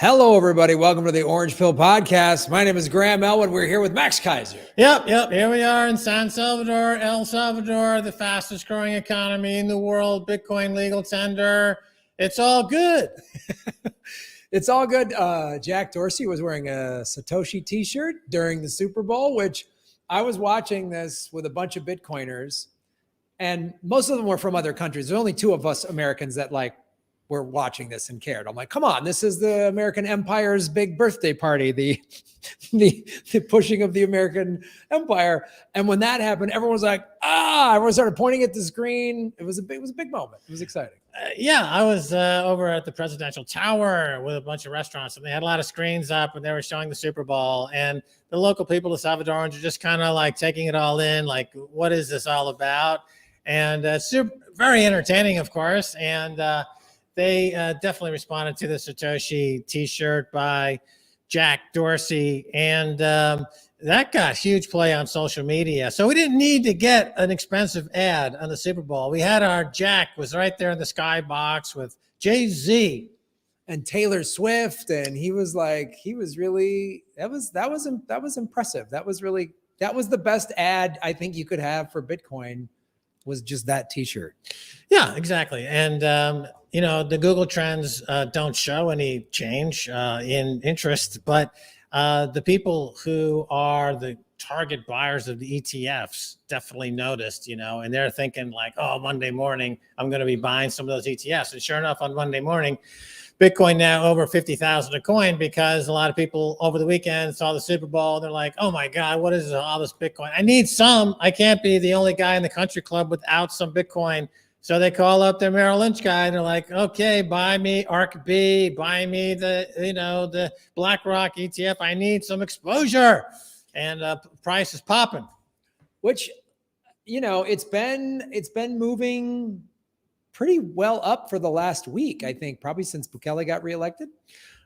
Hello, everybody. Welcome to the Orange Pill Podcast. My name is Graham Elwood. We're here with Max Kaiser. Yep. Here we are in San Salvador, El Salvador, the fastest growing economy in the world, Bitcoin legal tender. It's all good. It's all good. Jack Dorsey was wearing a Satoshi t-shirt during the Super Bowl, which I was watching this with a bunch of Bitcoiners, and most of them were from other countries. There's only two of us Americans that were watching this and cared. I'm like, come on, this is the American Empire's big birthday party, the pushing of the American Empire. And when that happened, everyone was like, everyone started pointing at the screen. It was a big moment. It was exciting. I was over at the presidential tower with a bunch of restaurants, and they had a lot of screens up, and they were showing the Super Bowl. And the local people of Salvadorans are just kind of like taking it all in, like, what is this all about? And very entertaining, of course. And they definitely responded to the Satoshi t-shirt by Jack Dorsey, and that got huge play on social media. So we didn't need to get an expensive ad on the Super Bowl. We had our Jack was right there in the skybox with Jay-Z and Taylor Swift, and he was really that was impressive. That was the best ad I think you could have for Bitcoin, was just that t-shirt. Yeah, exactly. And the Google Trends don't show any change in interest, but the people who are the target buyers of the ETFs definitely noticed, and they're thinking like, oh, Monday morning, I'm going to be buying some of those ETFs. And sure enough, on Monday morning, Bitcoin now over 50,000 a coin, because a lot of people over the weekend saw the Super Bowl. They're like, oh my God, what is all this Bitcoin? I need some. I can't be the only guy in the country club without some Bitcoin. So they call up their Merrill Lynch guy, and they're like, okay, buy me ARK B, buy me the BlackRock ETF. I need some exposure. And price is popping. Which, it's been moving pretty well up for the last week, I think, probably since Bukele got reelected.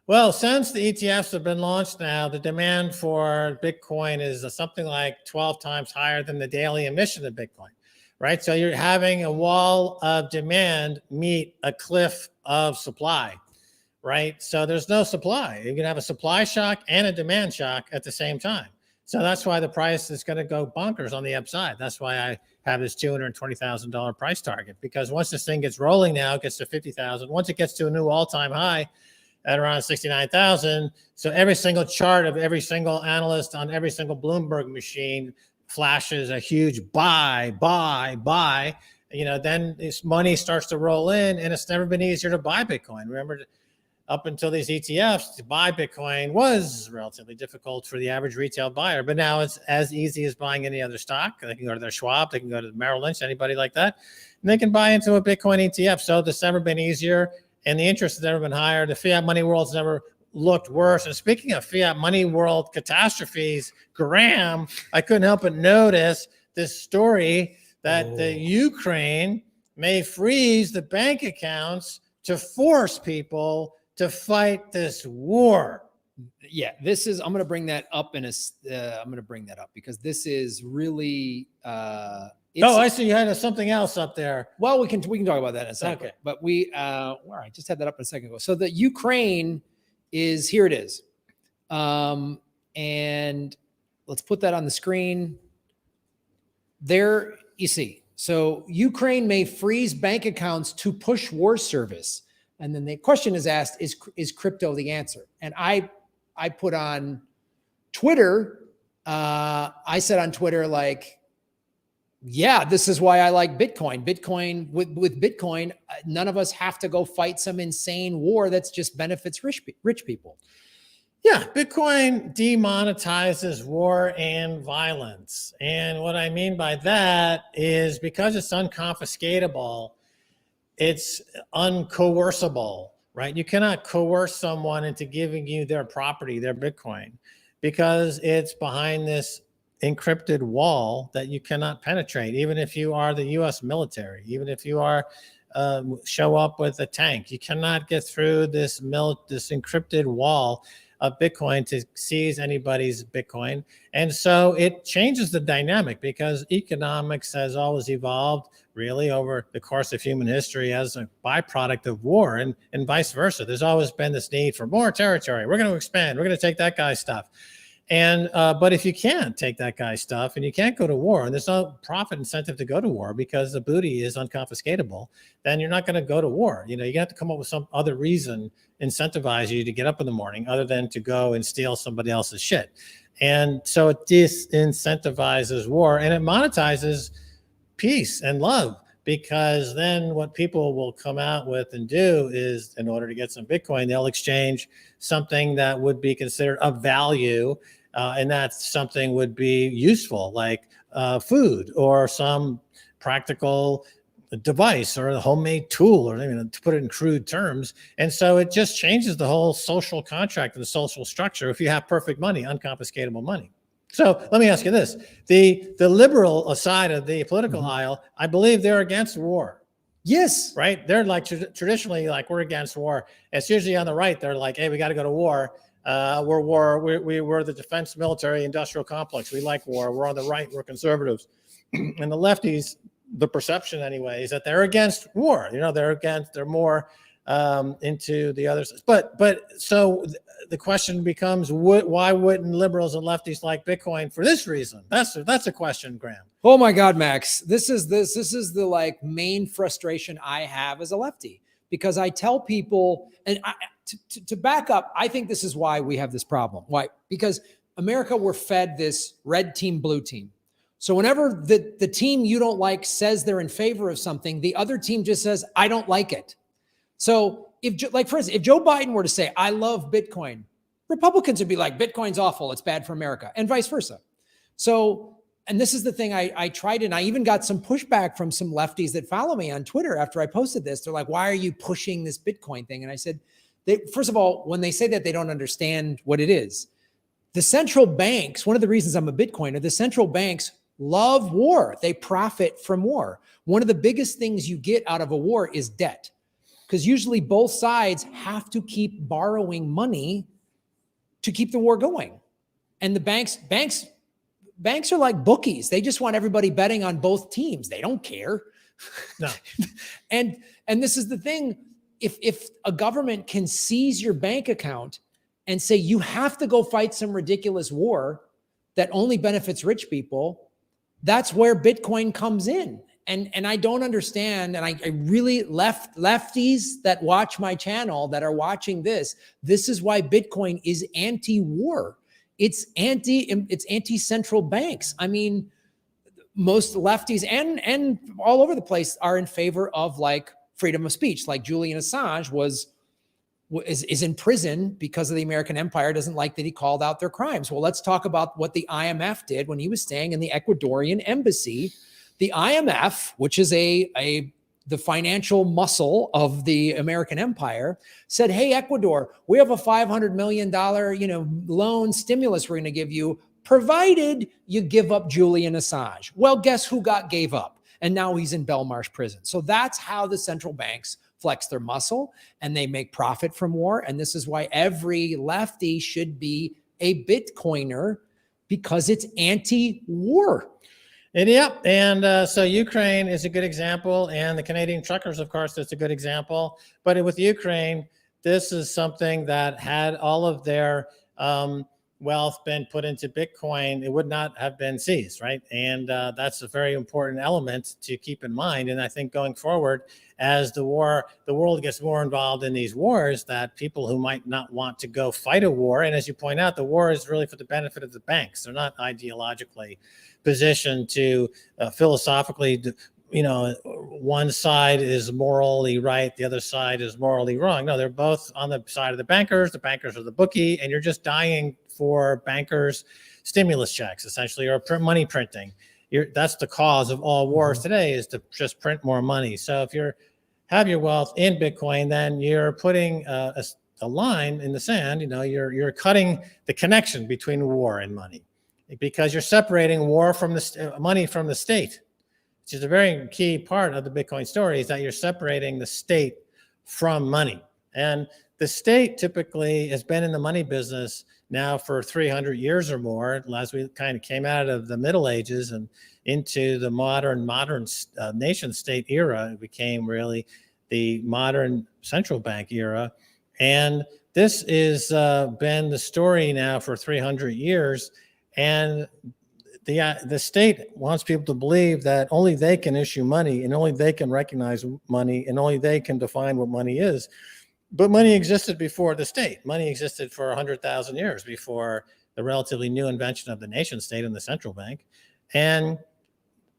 Well, since the ETFs have been launched now, the demand for Bitcoin is something like 12 times higher than the daily emission of Bitcoin. Right. So you're having a wall of demand meet a cliff of supply. Right. So there's no supply. You're going to have a supply shock and a demand shock at the same time. So that's why the price is going to go bonkers on the upside. That's why I have this $220,000 price target, because once this thing gets rolling now, it gets to 50,000. Once it gets to a new all-time high at around 69,000. So every single chart of every single analyst on every single Bloomberg machine flashes a huge buy, then this money starts to roll in, and it's never been easier to buy Bitcoin. Remember, up until these ETFs, to buy Bitcoin was relatively difficult for the average retail buyer, but now it's as easy as buying any other stock. They can go to their Schwab, they can go to Merrill Lynch, anybody like that, and they can buy into a Bitcoin ETF. So it's never been easier, and the interest has never been higher. The fiat money world's never looked worse. And speaking of fiat money world catastrophes, Graham, I couldn't help but notice this story that the Ukraine may freeze the bank accounts to force people to fight this war. Yeah, I'm going to bring that up because this is really. I see you had something else up there. Well, we can talk about that in a second. Okay. But all right, just had that up a second ago. So the Ukraine here it is. And let's put that on the screen. There you see. So Ukraine may freeze bank accounts to push war service. And then the question is asked, is crypto the answer? And I put on Twitter, I said on Twitter, like, yeah, this is why I like Bitcoin. With Bitcoin, none of us have to go fight some insane war that's just benefits rich people. Yeah, Bitcoin demonetizes war and violence. And what I mean by that is, because it's unconfiscatable, it's uncoercible, right? You cannot coerce someone into giving you their property, their Bitcoin, because it's behind this encrypted wall that you cannot penetrate, even if you are the U.S. military, even if you are show up with a tank. You cannot get through this encrypted wall of Bitcoin to seize anybody's Bitcoin. And so it changes the dynamic, because economics has always evolved really over the course of human history as a byproduct of war, and vice versa. There's always been this need for more territory. We're going to expand. We're going to take that guy's stuff. And but if you can't take that guy's stuff and you can't go to war, and there's no profit incentive to go to war because the booty is unconfiscatable, then you're not going to go to war. You have to come up with some other reason incentivize you to get up in the morning other than to go and steal somebody else's shit. And so it disincentivizes war, and it monetizes peace and love, because then what people will come out with and do is, in order to get some Bitcoin, they'll exchange something that would be considered of value, and that something would be useful, like food or some practical device or a homemade tool, or to put it in crude terms. And so it just changes the whole social contract and the social structure if you have perfect money, unconfiscatable money. So let me ask you this. The liberal side of the political aisle, I believe they're against war. Yes. Right? They're like traditionally like, we're against war. It's usually on the right. They're like, hey, we got to go to war. We're the defense military industrial complex. We like war. We're on the right. We're conservatives. And the lefties, the perception anyway, is that they're against war. They're more into the others. But so the question becomes, why wouldn't liberals and lefties like Bitcoin for this reason? That's a question, Graham. Oh my God, Max, this is the like main frustration I have as a lefty, because I tell people, and to back up, I think this is why we have this problem. Why? Because America, we're fed this red team, blue team. So whenever the team you don't like says they're in favor of something, the other team just says, I don't like it. So for instance, if Joe Biden were to say, I love Bitcoin, Republicans would be like, Bitcoin's awful, it's bad for America, and vice versa. So, and this is the thing I tried, and I even got some pushback from some lefties that follow me on Twitter after I posted this. They're like, why are you pushing this Bitcoin thing? And I said, first of all, when they say that, they don't understand what it is. The central banks, one of the reasons I'm a Bitcoiner, the central banks love war. They profit from war. One of the biggest things you get out of a war is debt, because usually both sides have to keep borrowing money to keep the war going. And the banks are like bookies. They just want everybody betting on both teams. They don't care. No. And this is the thing. If a government can seize your bank account and say you have to go fight some ridiculous war that only benefits rich people, that's where Bitcoin comes in. And I don't understand. And I really lefties that watch my channel that are watching this is why Bitcoin is anti-war. It's anti-central banks. I mean, most lefties and all over the place are in favor of like freedom of speech. Like Julian Assange is in prison because of the American empire, doesn't like that he called out their crimes. Well, let's talk about what the IMF did when he was staying in the Ecuadorian embassy. The IMF, which is the financial muscle of the American empire, said, hey, Ecuador, we have a $500 million, loan stimulus we're going to give you, provided you give up Julian Assange. Well, guess who gave up? And now he's in Belmarsh prison. So that's how the central banks flex their muscle, and they make profit from war. And this is why every lefty should be a Bitcoiner, because it's anti-war. And so Ukraine is a good example, and the Canadian truckers, of course, that's a good example. But with Ukraine, this is something that had all of their wealth been put into Bitcoin, it would not have been seized, right? And that's a very important element to keep in mind. And I think going forward, as the world gets more involved in these wars, that people who might not want to go fight a war, and as you point out, the war is really for the benefit of the banks. They're not ideologically positioned to philosophically, one side is morally right, the other side is morally wrong. No, they're both on the side of the bankers. The bankers are the bookie, and you're just dying for bankers' stimulus checks, essentially, or money printing. That's the cause of all wars today, is to just print more money. So if you have your wealth in Bitcoin, then you're putting a line in the sand. You're cutting the connection between war and money, because you're separating war from money from the state, which is a very key part of the Bitcoin story, is that you're separating the state from money. And the state typically has been in the money business now for 300 years or more, as we kind of came out of the Middle Ages and into the modern nation state era. It became really the modern central bank era. And this has been the story now for 300 years. And the state wants people to believe that only they can issue money and only they can recognize money and only they can define what money is. But money existed before the state. Money existed for 100,000 years before the relatively new invention of the nation state and the central bank. And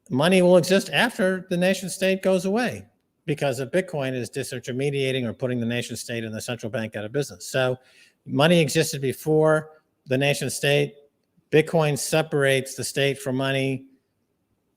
money will exist after the nation state goes away because of Bitcoin is disintermediating or putting the nation state and the central bank out of business. So money existed before the nation state. Bitcoin separates the state from money.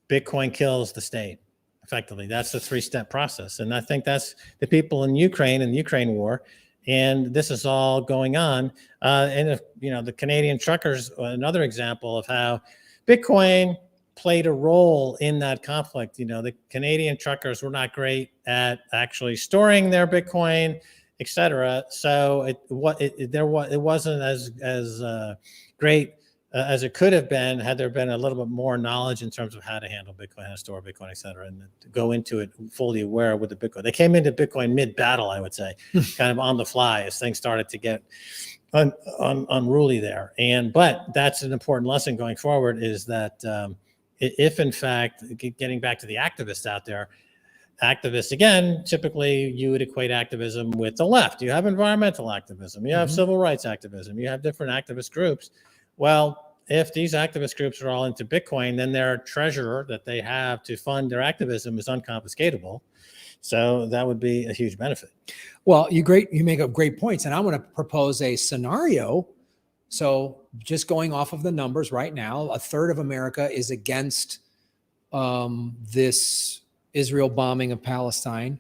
Bitcoin kills the state. Effectively, that's the three-step process. And I think that's the people in Ukraine and the Ukraine war. And this is all going on. And if, the Canadian truckers, another example of how Bitcoin played a role in that conflict. The Canadian truckers were not great at actually storing their Bitcoin, et cetera. So it wasn't as great as it could have been had there been a little bit more knowledge in terms of how to handle Bitcoin, how to store Bitcoin, et cetera, and to go into it fully aware with the Bitcoin. They came into Bitcoin mid-battle, I would say, kind of on the fly as things started to get unruly there. But that's an important lesson going forward is that if, in fact, getting back to the activists out there, activists, again, typically you would equate activism with the left. You have environmental activism, you have civil rights activism, you have different activist groups. Well, if these activist groups are all into Bitcoin, then their treasure that they have to fund their activism is unconfiscatable. So that would be a huge benefit. Well, you make up great points. And I want to propose a scenario. So just going off of the numbers right now, a third of America is against this Israel bombing of Palestine.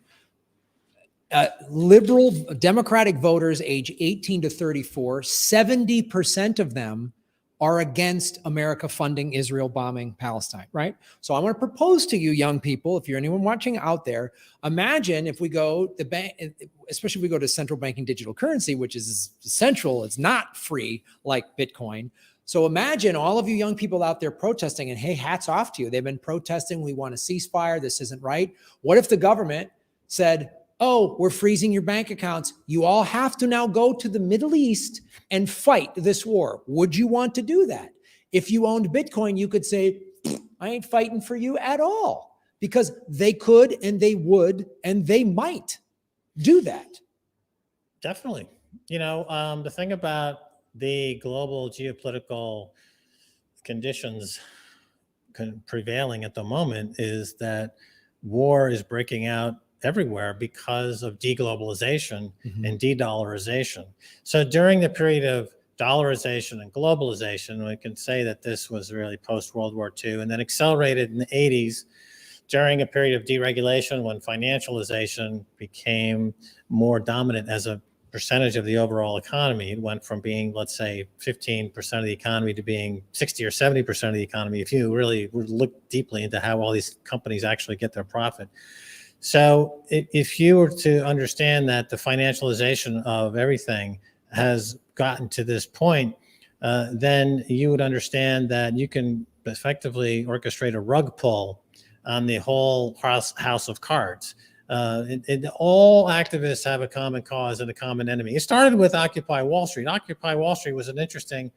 Liberal Democratic voters age 18 to 34, 70% of them are against America funding Israel bombing Palestine, right? So I want to propose to you, young people, if you're anyone watching out there, imagine if we go the bank, especially if we go to central banking digital currency, which is central, it's not free like Bitcoin. So imagine all of you young people out there protesting, and hey, hats off to you. They've been protesting. We want a ceasefire. This isn't right. What if the government said, oh, we're freezing your bank accounts. You all have to now go to the Middle East and fight this war. Would you want to do that? If you owned Bitcoin, you could say, I ain't fighting for you at all, because they could and they would and they might do that. Definitely. The thing about the global geopolitical conditions prevailing at the moment is that war is breaking out everywhere because of deglobalization and de-dollarization. So during the period of dollarization and globalization, we can say that this was really post-World War II and then accelerated in the 80s during a period of deregulation when financialization became more dominant as a percentage of the overall economy. It went from being, let's say, 15% of the economy to being 60 or 70% of the economy, if you really look deeply into how all these companies actually get their profit. So if you were to understand that the financialization of everything has gotten to this point, then you would understand that you can effectively orchestrate a rug pull on the whole house of cards. All activists have a common cause and a common enemy. It started with Occupy Wall Street. Occupy Wall Street was an interesting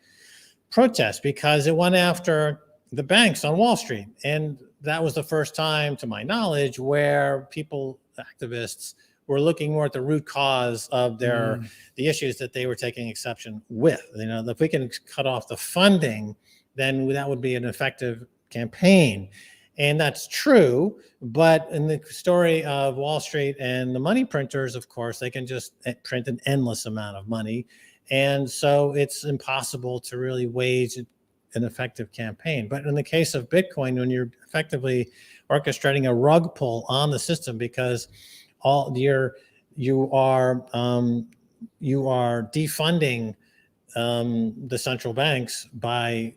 protest because it went after the banks on Wall Street. And that was the first time, to my knowledge, where activists, were looking more at the root cause of the issues that they were taking exception with. If we can cut off the funding, then that would be an effective campaign. And that's true. But in the story of Wall Street and the money printers, of course, they can just print an endless amount of money. And so it's impossible to really wage an effective campaign. But in the case of Bitcoin, when you're effectively orchestrating a rug pull on the system, because you are defunding the central banks by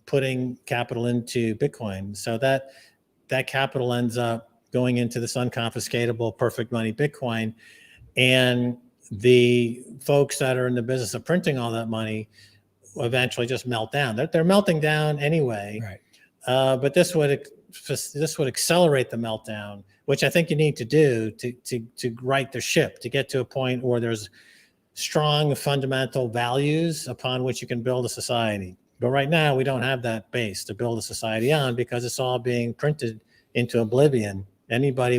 putting capital into Bitcoin, so that capital ends up going into this unconfiscatable perfect money Bitcoin, and the folks that are in the business of printing all that money eventually just melt down. They're melting down anyway. Right. But this would accelerate the meltdown, which I think you need to do to right the ship, to get to a point where there's strong fundamental values upon which you can build a society. But right now, we don't have that base to build a society on because it's all being printed into oblivion. Anybody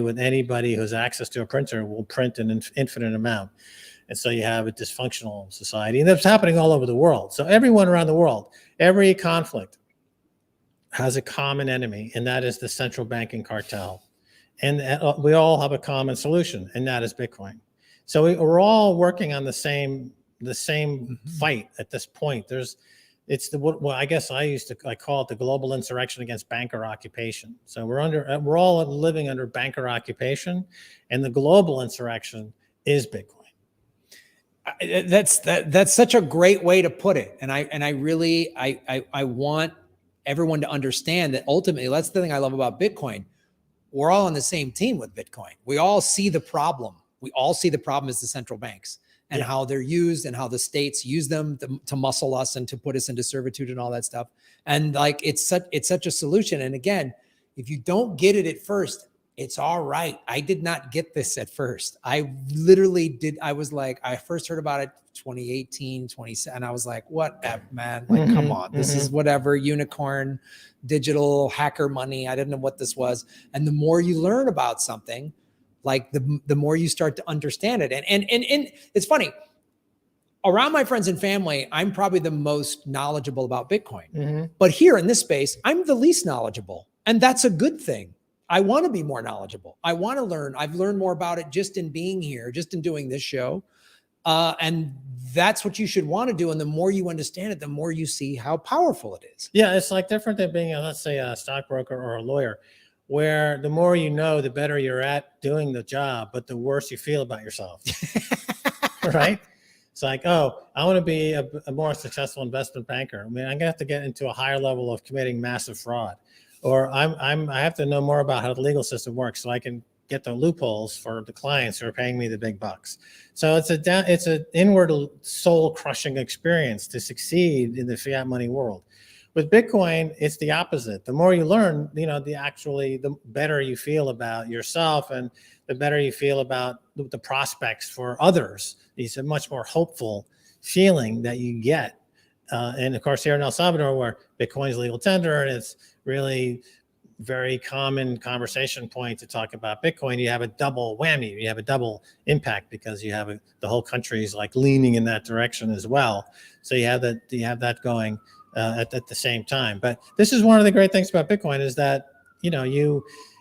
who's access to a printer will print an infinite amount. And so you have a dysfunctional society. And that's happening all over the world. So everyone around the world, every conflict has a common enemy, and that is the central banking cartel. And we all have a common solution, and that is Bitcoin. So we're all working on the same fight at this point. I guess I call it the global insurrection against banker occupation. So we're all living under banker occupation, and the global insurrection is Bitcoin. That's such a great way to put it. And I really want everyone to understand that ultimately, that's the thing I love about Bitcoin. We're all on the same team with Bitcoin. We all see the problem. We all see the problem as the central banks and how they're used and how the states use them to muscle us and to put us into servitude and all that stuff. And like, it's such a solution. And again, if you don't get it at first, it's all right. I did not get this at first. I literally did. I was like, I first heard about it 2018, 2017. And I was like, what, man? Like, come on. This is whatever, unicorn, digital hacker money. I didn't know what this was. And the more you learn about something, like the more you start to understand it. And it's funny. Around my friends and family, I'm probably the most knowledgeable about Bitcoin. But here in this space, I'm the least knowledgeable. And that's a good thing. I want to be more knowledgeable. I want to learn. I've learned more about it just in being here, just in doing this show. And that's what you should want to do. And the more you understand it, the more you see how powerful it is. Yeah, it's like different than being, let's say, a stockbroker or a lawyer, where the more you know, the better you're at doing the job, but the worse you feel about yourself. Right? It's like, oh, I want to be a more successful investment banker. I mean, I'm going to have to get into a higher level of committing massive fraud. Or I have to know more about how the legal system works so I can get the loopholes for the clients who are paying me the big bucks. So it's an inward soul crushing experience to succeed in the fiat money world. With Bitcoin, it's the opposite. The more you learn, the better you feel about yourself and the better you feel about the prospects for others. It's a much more hopeful feeling that you get. And of course, here in El Salvador, where Bitcoin is legal tender, and it's really very common conversation point to talk about Bitcoin, you have a double whammy. You have a double impact because you have the whole country is like leaning in that direction as well. So you have that going at the same time. But this is one of the great things about Bitcoin is that,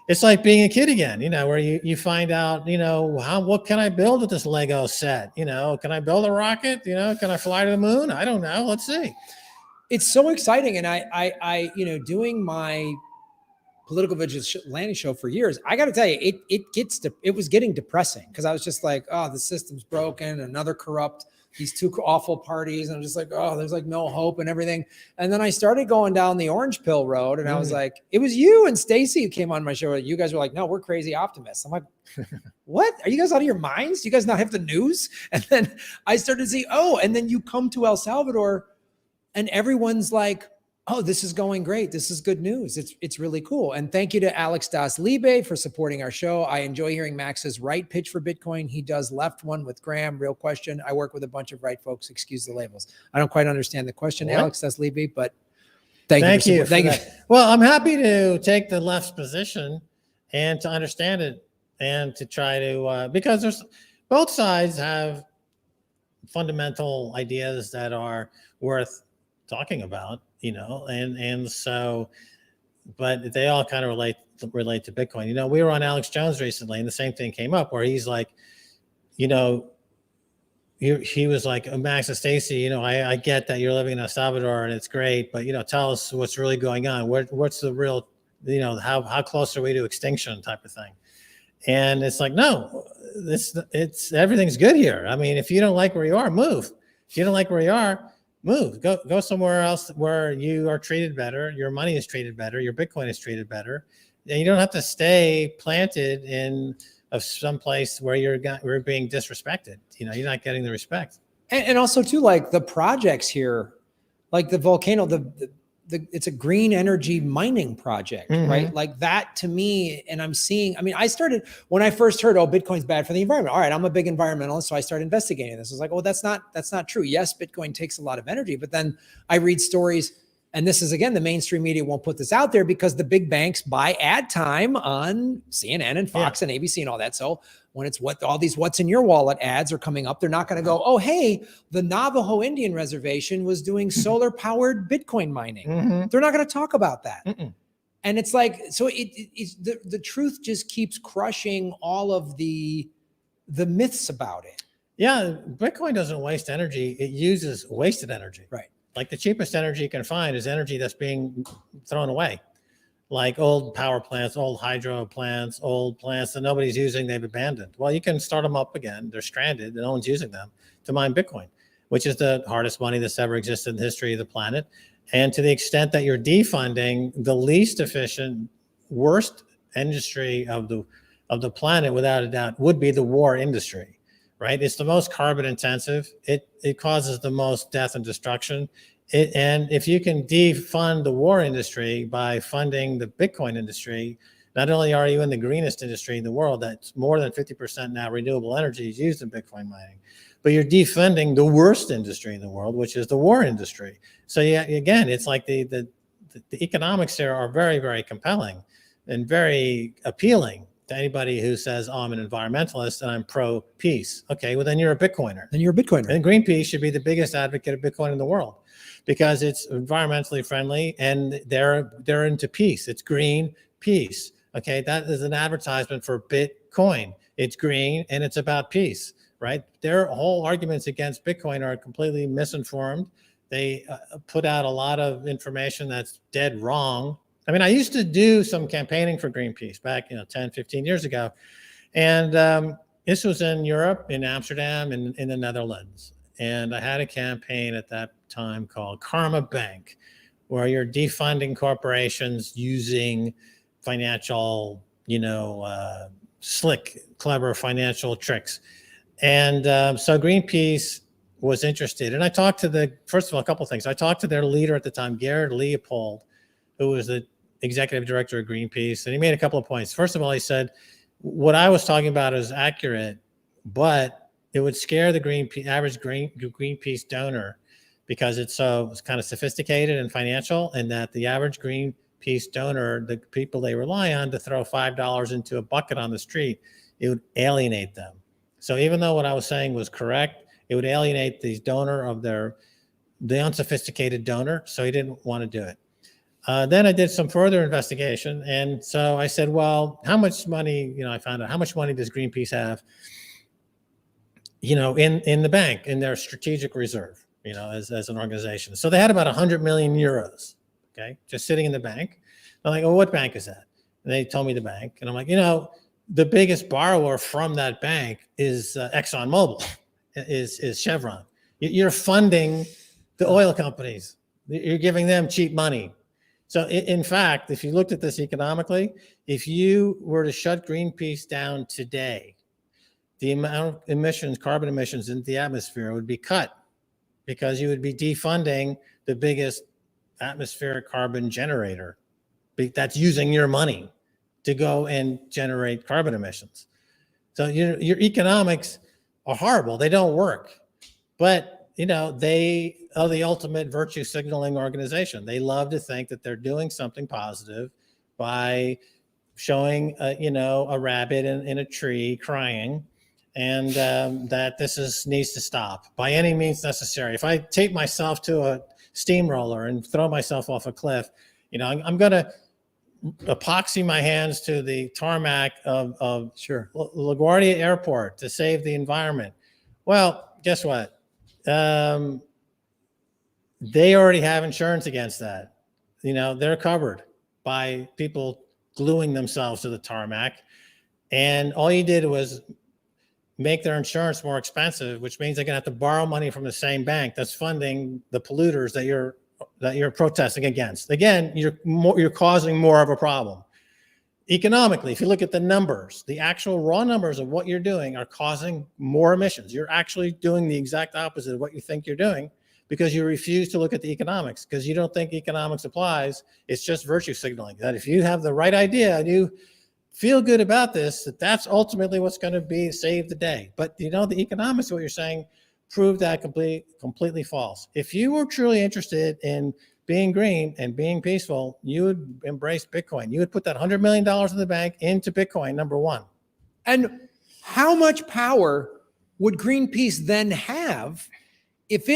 it's like being a kid again, where you find out, what can I build with this Lego set? Can I build a rocket? Can I fly to the moon? I don't know. Let's see. It's so exciting. And I doing my political vigilante show for years, I got to tell you, it was getting depressing because I was just like, oh, the system's broken, another corrupt, these two awful parties. And I'm just like, oh, there's like no hope and everything. And then I started going down the orange pill road, and I was like, it was you and Stacy who came on my show. You guys were like, no, we're crazy optimists. I'm like, what? Are you guys out of your minds? Do you guys not have the news? And then I started to see, and then you come to El Salvador and everyone's like, oh, this is going great. This is good news. It's really cool. And thank you to Alex Das Libe for supporting our show. I enjoy hearing Max's right pitch for Bitcoin. He does left one with Graham. Real question. I work with a bunch of right folks. Excuse the labels. I don't quite understand the question, Alex Das Libe, but thank you. Thank you. Well, I'm happy to take the left's position and to understand it and to try to, because both sides have fundamental ideas that are worth talking about. And so, but they all kind of relate to Bitcoin. We were on Alex Jones recently, and the same thing came up where he's like, he was like, Max and Stacy, I get that you're living in El Salvador and it's great, but tell us what's really going on. What's the real, how close are we to extinction type of thing? And it's like, no, it's everything's good here. I mean, if you don't like where you are, move. If you don't like where you are, move, go somewhere else where you are treated better, your money is treated better, your Bitcoin is treated better. And you don't have to stay planted in of some place where we're being disrespected. You know, you're not getting the respect. And also too, like the projects here, like the volcano, it's a green energy mining project, right? Like that to me, and I'm seeing, I mean, when I first heard, oh, Bitcoin's bad for the environment. All right, I'm a big environmentalist, so I started investigating this. I was like, oh, that's not true. Yes, Bitcoin takes a lot of energy, but then I read stories, and this is, again, the mainstream media won't put this out there because the big banks buy ad time on CNN and Fox and ABC and all that. So when it's all these what's in your wallet ads are coming up, they're not going to go, oh, hey, the Navajo Indian Reservation was doing solar powered Bitcoin mining. They're not going to talk about that. And it's like, so the truth just keeps crushing all of the myths about it. Yeah. Bitcoin doesn't waste energy. It uses wasted energy. Right. Like the cheapest energy you can find is energy that's being thrown away. Like old power plants, old hydro plants, old plants that nobody's using, they've abandoned. Well, you can start them up again. They're stranded and no one's using them to mine Bitcoin, which is the hardest money that's ever existed in the history of the planet. And to the extent that you're defunding the least efficient, worst industry of the planet, without a doubt, would be the war industry, right? It's the most carbon intensive. It causes the most death and destruction. And if you can defund the war industry by funding the Bitcoin industry, not only are you in the greenest industry in the world, that's more than 50% now renewable energy is used in Bitcoin mining, but you're defunding the worst industry in the world, which is the war industry. So yeah, again, it's like the economics there are very, very compelling and very appealing to anybody who says, oh, I'm an environmentalist and I'm pro peace. Okay, well then you're a Bitcoiner. Then you're a Bitcoiner. And Greenpeace should be the biggest advocate of Bitcoin in the world because it's environmentally friendly and they're into peace. It's green peace. Okay, that is an advertisement for Bitcoin. It's green and it's about peace, right? Their whole arguments against Bitcoin are completely misinformed. They put out a lot of information that's dead wrong. I mean, I used to do some campaigning for Greenpeace back, 10, 15 years ago. And this was in Europe, in Amsterdam, and in the Netherlands. And I had a campaign at that time called Karma Bank, where you're defunding corporations using financial, slick, clever financial tricks. And so Greenpeace was interested. And I talked to first of all, a couple of things. I talked to their leader at the time, Gerard Leopold, who was the executive director of Greenpeace. And he made a couple of points. First of all, he said, what I was talking about is accurate, but it would scare the average Greenpeace donor because it's kind of sophisticated and financial, and that the average Greenpeace donor, the people they rely on to throw $5 into a bucket on the street, it would alienate them. So even though what I was saying was correct, it would alienate the donor of the unsophisticated donor. So he didn't want to do it. Then I did some further investigation. And so I said, well, how much money, I found out how much money does Greenpeace have, in the bank, in their strategic reserve, as an organization. So they had about 100 million euros, okay, just sitting in the bank. I'm like, oh, what bank is that? And they told me the bank. And I'm like, the biggest borrower from that bank is ExxonMobil, is Chevron. You're funding the oil companies. You're giving them cheap money. So in fact, if you looked at this economically, if you were to shut Greenpeace down today, the amount of emissions, carbon emissions into the atmosphere would be cut because you would be defunding the biggest atmospheric carbon generator that's using your money to go and generate carbon emissions. So your economics are horrible. They don't work. But they are the ultimate virtue signaling organization. They love to think that they're doing something positive by showing, a rabbit in a tree crying, and that this needs to stop by any means necessary. If I take myself to a steamroller and throw myself off a cliff, I'm going to epoxy my hands to the tarmac of LaGuardia Airport to save the environment. Well, guess what? They already have insurance against that. They're covered by people gluing themselves to the tarmac. And all you did was make their insurance more expensive, which means they're going to have to borrow money from the same bank that's funding the polluters that you're protesting against. Again, you're causing more of a problem. economically, if you look at the numbers, the actual raw numbers of what you're doing are causing more emissions. You're actually doing the exact opposite of what you think you're doing because you refuse to look at the economics because you don't think economics applies. It's just virtue signaling that if you have the right idea and you feel good about this, that's ultimately what's going to be save the day. But the economics of what you're saying prove that completely false. If you were truly interested in being green and being peaceful, you would embrace Bitcoin. You would put that $100 million in the bank into Bitcoin, number one. And how much power would Greenpeace then have if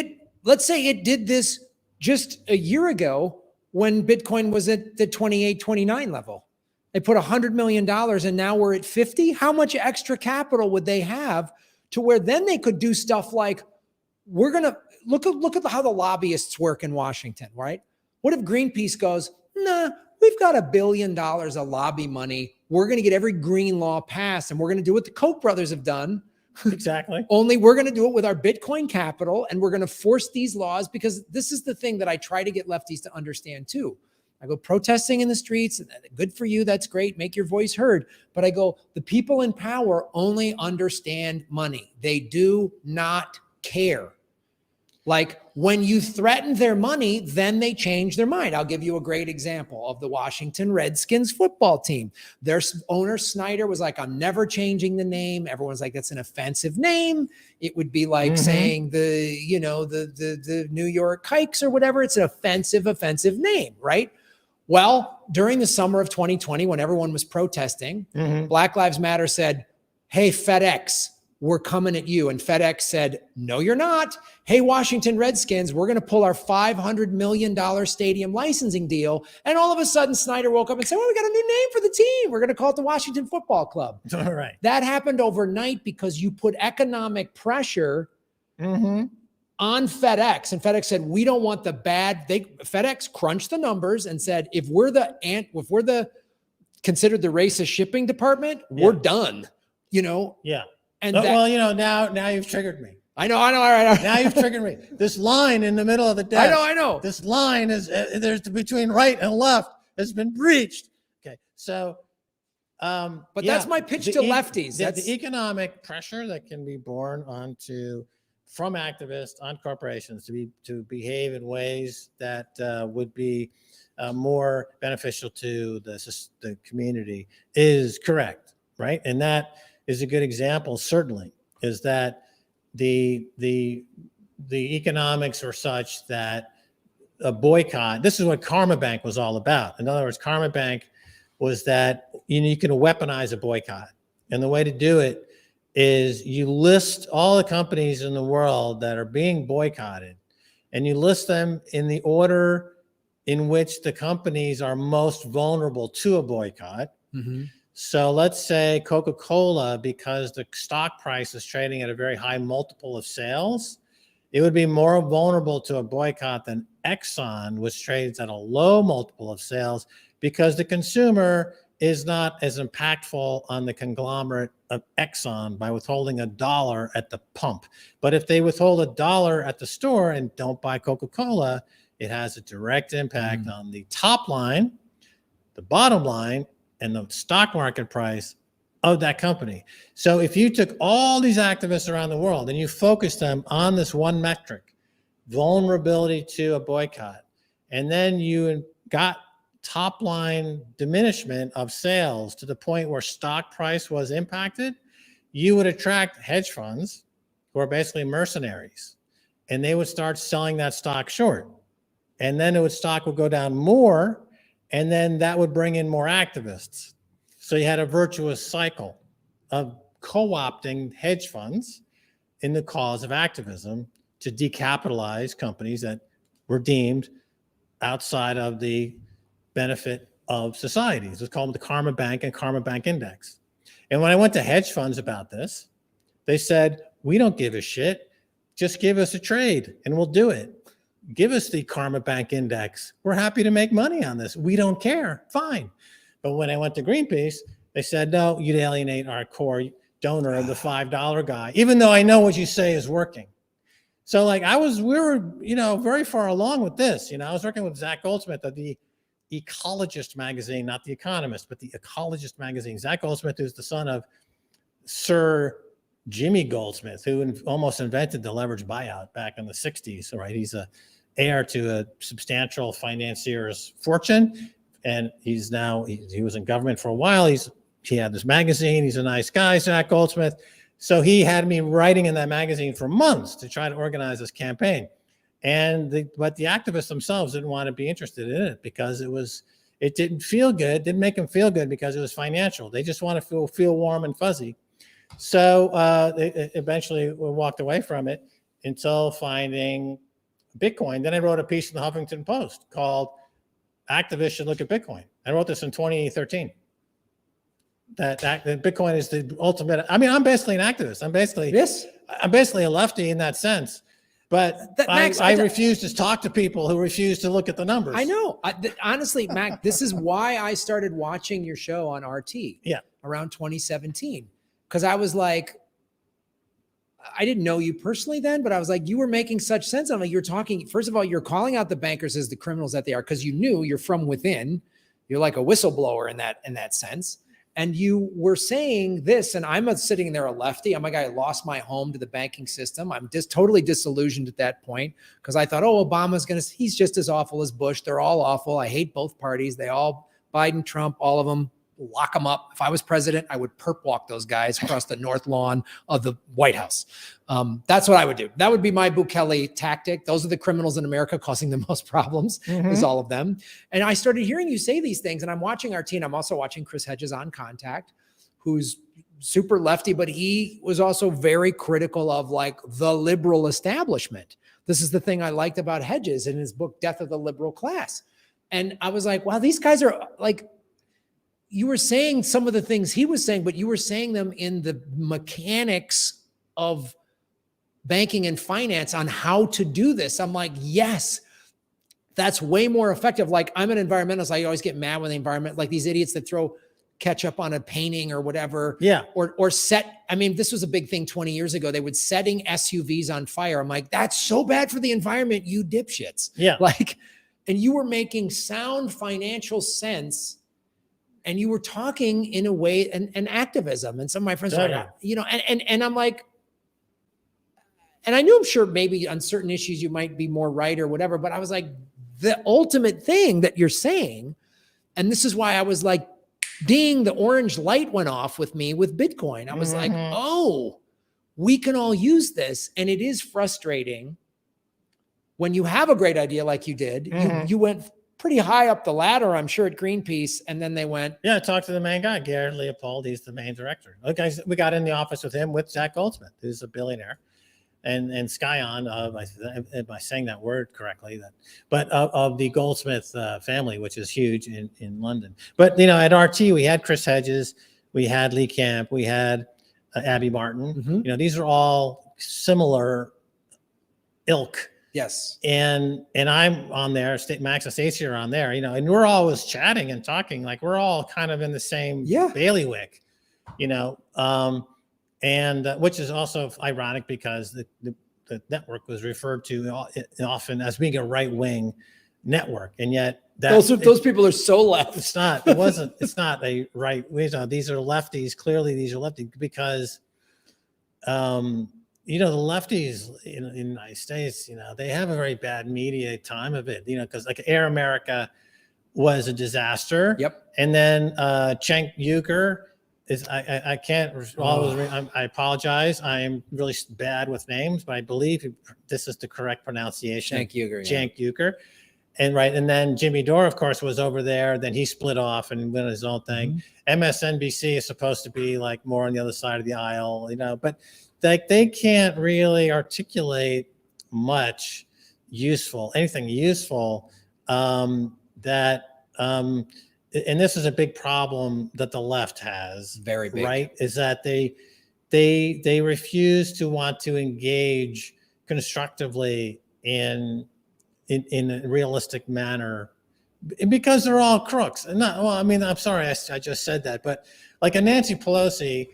let's say it did this just a year ago when Bitcoin was at the 28, 29 level? They put $100 million and now we're at 50. How much extra capital would they have to where then they could do stuff like, we're going to look at how the lobbyists work in Washington, right? What if Greenpeace goes, nah, we've got $1 billion of lobby money. We're going to get every green law passed and we're going to do what the Koch brothers have done. Exactly. Only we're going to do it with our Bitcoin capital and we're going to force these laws, because this is the thing that I try to get lefties to understand too. I go protesting in the streets, good for you, that's great, make your voice heard. But I go, the people in power only understand money. They do not care. Like when you threaten their money, then they change their mind. I'll give you a great example of the Washington Redskins football team. Their owner Snyder was like, I'm never changing the name. Everyone's like, that's an offensive name. It would be like saying the New York Kikes or whatever. It's an offensive name, right? Well, during the summer of 2020, when everyone was protesting, Black Lives Matter said, hey, FedEx, we're coming at you. And FedEx said, no, you're not. Hey, Washington Redskins, we're going to pull our $500 million stadium licensing deal. And all of a sudden, Snyder woke up and said, well, we got a new name for the team. We're going to call it the Washington Football Club. All right. That happened overnight because you put economic pressure on FedEx, and FedEx said, we don't want the bad. FedEx crunched the numbers and said, if we're considered the racist shipping department, we're done. Yeah. And now you've triggered me. I know. All right. Now you've triggered me. This line in the middle of the desk. I know. This line is there's between right and left has been breached. Okay, so. But that's my pitch to lefties. That's the economic pressure that can be borne from activists on corporations to behave in ways that would be more beneficial to the community is correct, right? And that is a good example. Certainly, is that the economics are such that a boycott. This is what Karma Bank was all about. In other words, Karma Bank was that you can weaponize a boycott, and the way to do it is you list all the companies in the world that are being boycotted, and you list them in the order in which the companies are most vulnerable to a boycott. So let's say Coca-Cola, because the stock price is trading at a very high multiple of sales, it would be more vulnerable to a boycott than Exxon, which trades at a low multiple of sales, because the consumer is not as impactful on the conglomerate of Exxon by withholding $1 at the pump. But if they withhold $1 at the store and don't buy Coca-Cola, it has a direct impact on the top line, the bottom line, and the stock market price of that company. So if you took all these activists around the world and you focused them on this one metric, vulnerability to a boycott, and then you got top line diminishment of sales to the point where stock price was impacted, you would attract hedge funds who are basically mercenaries, and they would start selling that stock short. And then stock would go down more, and then that would bring in more activists. So you had a virtuous cycle of co-opting hedge funds in the cause of activism to decapitalize companies that were deemed outside of the benefit of societies. It's called the Karma Bank and Karma Bank Index. And when I went to hedge funds about this, they said, we don't give a shit. Just give us a trade and we'll do it. Give us the Karma Bank Index. We're happy to make money on this. We don't care. Fine. But when I went to Greenpeace, they said, no, you'd alienate our core donor of the $5 guy, even though I know what you say is working. So we were, very far along with this. I was working with Zach Goldsmith of the Ecologist magazine, not The Economist, but the Ecologist magazine. Zach Goldsmith is the son of Sir Jimmy Goldsmith, who almost invented the leverage buyout back in the 60s. Right, he's a heir to a substantial financier's fortune, and he's now he was in government for a while. He had this magazine. He's a nice guy, Zach Goldsmith. So he had me writing in that magazine for months to try to organize this campaign. But the activists themselves didn't want to be interested in it because it didn't feel good, didn't make them feel good because it was financial. They just want to feel warm and fuzzy. So they eventually walked away from it until finding Bitcoin. Then I wrote a piece in the Huffington Post called "Activists Should Look at Bitcoin." I wrote this in 2013. That Bitcoin is the ultimate. I mean, I'm basically an activist. I'm basically a lefty in that sense. But Max, I refuse to talk to people who refuse to look at the numbers. I know. Honestly, Mac, this is why I started watching your show on RT around 2017. Because I was like, I didn't know you personally then, but I was like, you were making such sense. I'm like, you're talking, first of all, you're calling out the bankers as the criminals that they are, because you knew you're from within. You're like a whistleblower in that sense. And you were saying this, and I'm sitting there a lefty. I'm a guy who lost my home to the banking system. I'm just totally disillusioned at that point because I thought, oh, he's just as awful as Bush. They're all awful. I hate both parties. They all, Biden, Trump, all of them, lock them up. If I was president, I would perp walk those guys across the north lawn of the White House. That's what I would do. That would be my Bukele tactic. Those are the criminals in America causing the most problems, is all of them. And I started hearing you say these things, and I'm watching RT, and I'm also watching Chris Hedges on Contact, who's super lefty, but he was also very critical of like the liberal establishment. This is the thing I liked about Hedges in his book, Death of the Liberal Class. And I was like, wow, these guys are like, you were saying some of the things he was saying, but you were saying them in the mechanics of banking and finance on how to do this. I'm like, yes, that's way more effective. Like, I'm an environmentalist. I always get mad when the environment, like these idiots that throw ketchup on a painting or whatever. Yeah. Or set, I mean, this was a big thing 20 years ago. They would setting SUVs on fire. I'm like, that's so bad for the environment, you dipshits. Yeah. Like, and you were making sound financial sense. And you were talking in a way, and activism. And some of my friends were like, you know, and I'm like, and I knew, I'm sure maybe on certain issues you might be more right or whatever, but I was like, the ultimate thing that you're saying, and this is why I was like, ding, the orange light went off with me with Bitcoin. I was like, oh, we can all use this. And it is frustrating when you have a great idea like you did. You went pretty high up the ladder, I'm sure, at Greenpeace. And then they went. Yeah, talk to the main guy, Garrett Leopold. He's the main director. Okay, we got in the office with him, with Zach Goldsmith, who's a billionaire, and Skyon, am I saying that word correctly? But of the Goldsmith family, which is huge in London. But, you know, at RT, we had Chris Hedges, we had Lee Camp, we had Abby Martin. You know, these are all similar ilk. Yes. And I'm on there, Max and Stacey are on there, you know, and we're always chatting and talking, like we're all kind of in the same bailiwick, you know, and which is also ironic because the network was referred to often as being a right-wing network. And yet those people are so left. It's not a right. These are lefties. Clearly these are lefties because, you know, the lefties in the United States, you know, they have a very bad media time of it, you know, because like Air America was a disaster. Yep. And then Cenk Uygur is, I can't always, I apologize. I'm really bad with names, but I believe this is the correct pronunciation. Cenk Uygur. Cenk Uygur. And right. And then Jimmy Dore, of course, was over there. Then he split off and went his own thing. MSNBC is supposed to be like more on the other side of the aisle, you know, but like they can't really articulate much anything useful that and this is a big problem that the left has, very big, right? Is that they refuse to want to engage constructively in a realistic manner because they're all crooks. And not, well, I mean, I'm sorry, I just said that, but like a Nancy Pelosi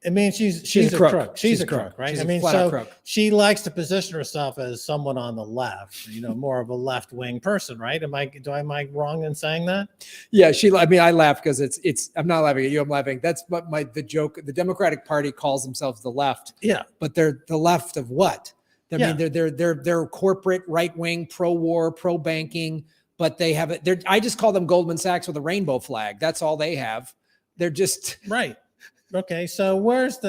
I mean, she's a crook. She's a crook, right? She's I a mean, flat out so crook. she likes to position herself as someone on the left, more of a left wing person, right? Am I wrong in saying that? Yeah, I mean, I laugh because I'm not laughing at you. I'm laughing. That's what the joke. The Democratic Party calls themselves the left. Yeah, but they're the left of what? I Yeah. mean, they're corporate, right wing, pro war, pro banking, but they have it. I just call them Goldman Sachs with a rainbow flag. That's all they have. They're just right. Okay, so where is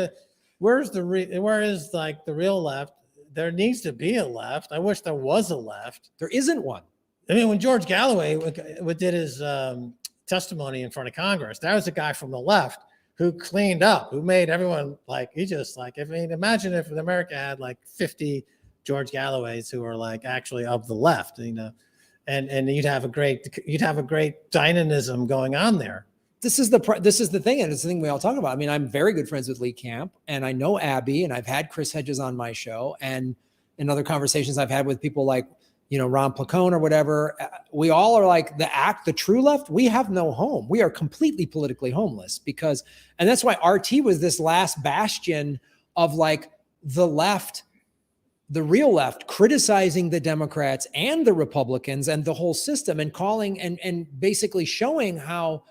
like the real left? There needs to be a left. I wish there was a left. There isn't one. I mean, when George Galloway did his testimony in front of Congress, that was a guy from the left who cleaned up, who made everyone imagine if America had like 50 George Galloways who are like actually of the left, and you'd have a great dynamism going on there. This is the thing, and it's the thing we all talk about. I mean, I'm very good friends with Lee Camp, and I know Abby, and I've had Chris Hedges on my show, and in other conversations I've had with people like Ron Placone or whatever. We all are like the true left. We have no home. We are completely politically homeless and that's why RT was this last bastion of like the left, the real left, criticizing the Democrats and the Republicans and the whole system and calling and basically showing how.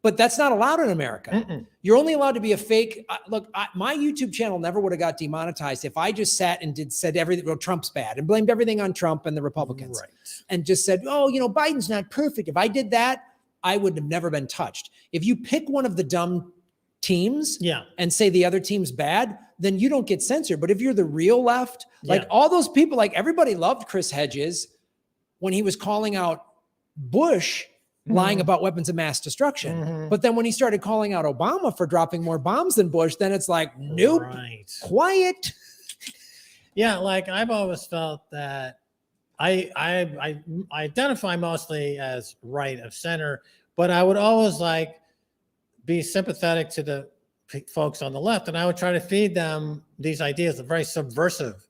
But that's not allowed in America. Mm-mm. You're only allowed to be a fake. Look, my YouTube channel never would have got demonetized if I just sat and said everything. Well, Trump's bad and blamed everything on Trump and the Republicans, right? And just said, oh, Biden's not perfect. If I did that, I would have never been touched. If you pick one of the dumb teams, and say the other team's bad, then you don't get censored. But if you're the real left, like all those people, like everybody loved Chris Hedges when he was calling out Bush. Lying about weapons of mass destruction. Mm-hmm. But then when he started calling out Obama for dropping more bombs than Bush, then it's like, nope, quiet. Yeah, like I've always felt that I identify mostly as right of center, but I would always be sympathetic to the folks on the left, and I would try to feed them these ideas, the very subversive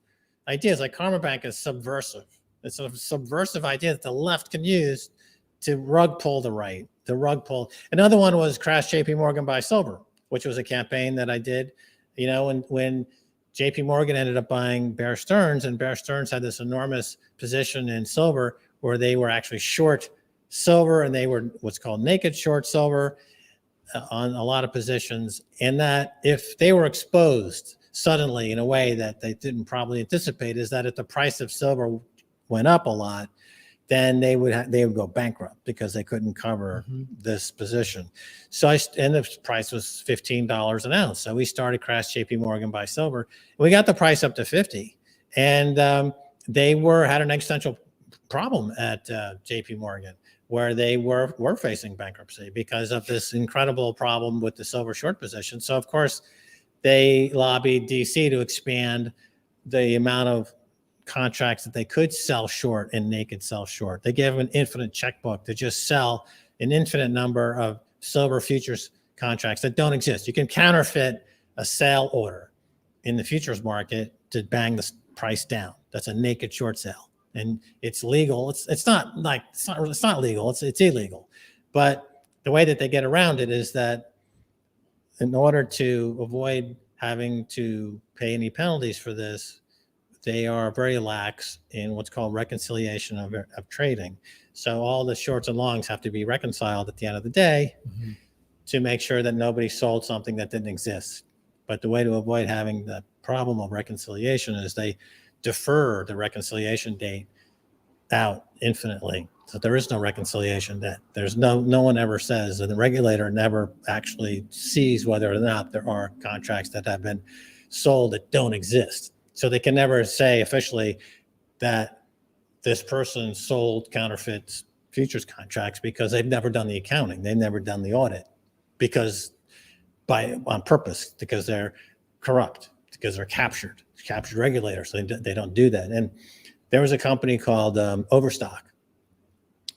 ideas. Like Karma Bank is subversive. It's a subversive idea that the left can use to rug pull the right, Another one was Crash JP Morgan Buy Silver, which was a campaign that I did, when JP Morgan ended up buying Bear Stearns, and Bear Stearns had this enormous position in silver where they were actually short silver, and they were what's called naked short silver on a lot of positions. And that if they were exposed suddenly in a way that they didn't probably anticipate, is that if the price of silver went up a lot, then they would go bankrupt because they couldn't cover this position. So and the price was $15 an ounce. So we started Crash JP Morgan Buy Silver. We got the price up to 50, and they had an existential problem at JP Morgan where they were facing bankruptcy because of this incredible problem with the silver short position. So of course they lobbied DC to expand the amount of contracts that they could sell short and naked sell short. They gave them an infinite checkbook to just sell an infinite number of silver futures contracts that don't exist. You can counterfeit a sale order in the futures market to bang the price down. That's a naked short sale, and it's legal. It's not legal. It's illegal. But the way that they get around it is that in order to avoid having to pay any penalties for this, they are very lax in what's called reconciliation of trading. So all the shorts and longs have to be reconciled at the end of the day to make sure that nobody sold something that didn't exist. But the way to avoid having the problem of reconciliation is they defer the reconciliation date out infinitely. So there is no reconciliation debt. There's no one ever says, and the regulator never actually sees whether or not there are contracts that have been sold that don't exist. So they can never say officially that this person sold counterfeit futures contracts because they've never done the accounting. They've never done the audit on purpose, because they're corrupt, because they're captured regulators. So they don't do that. And there was a company called Overstock,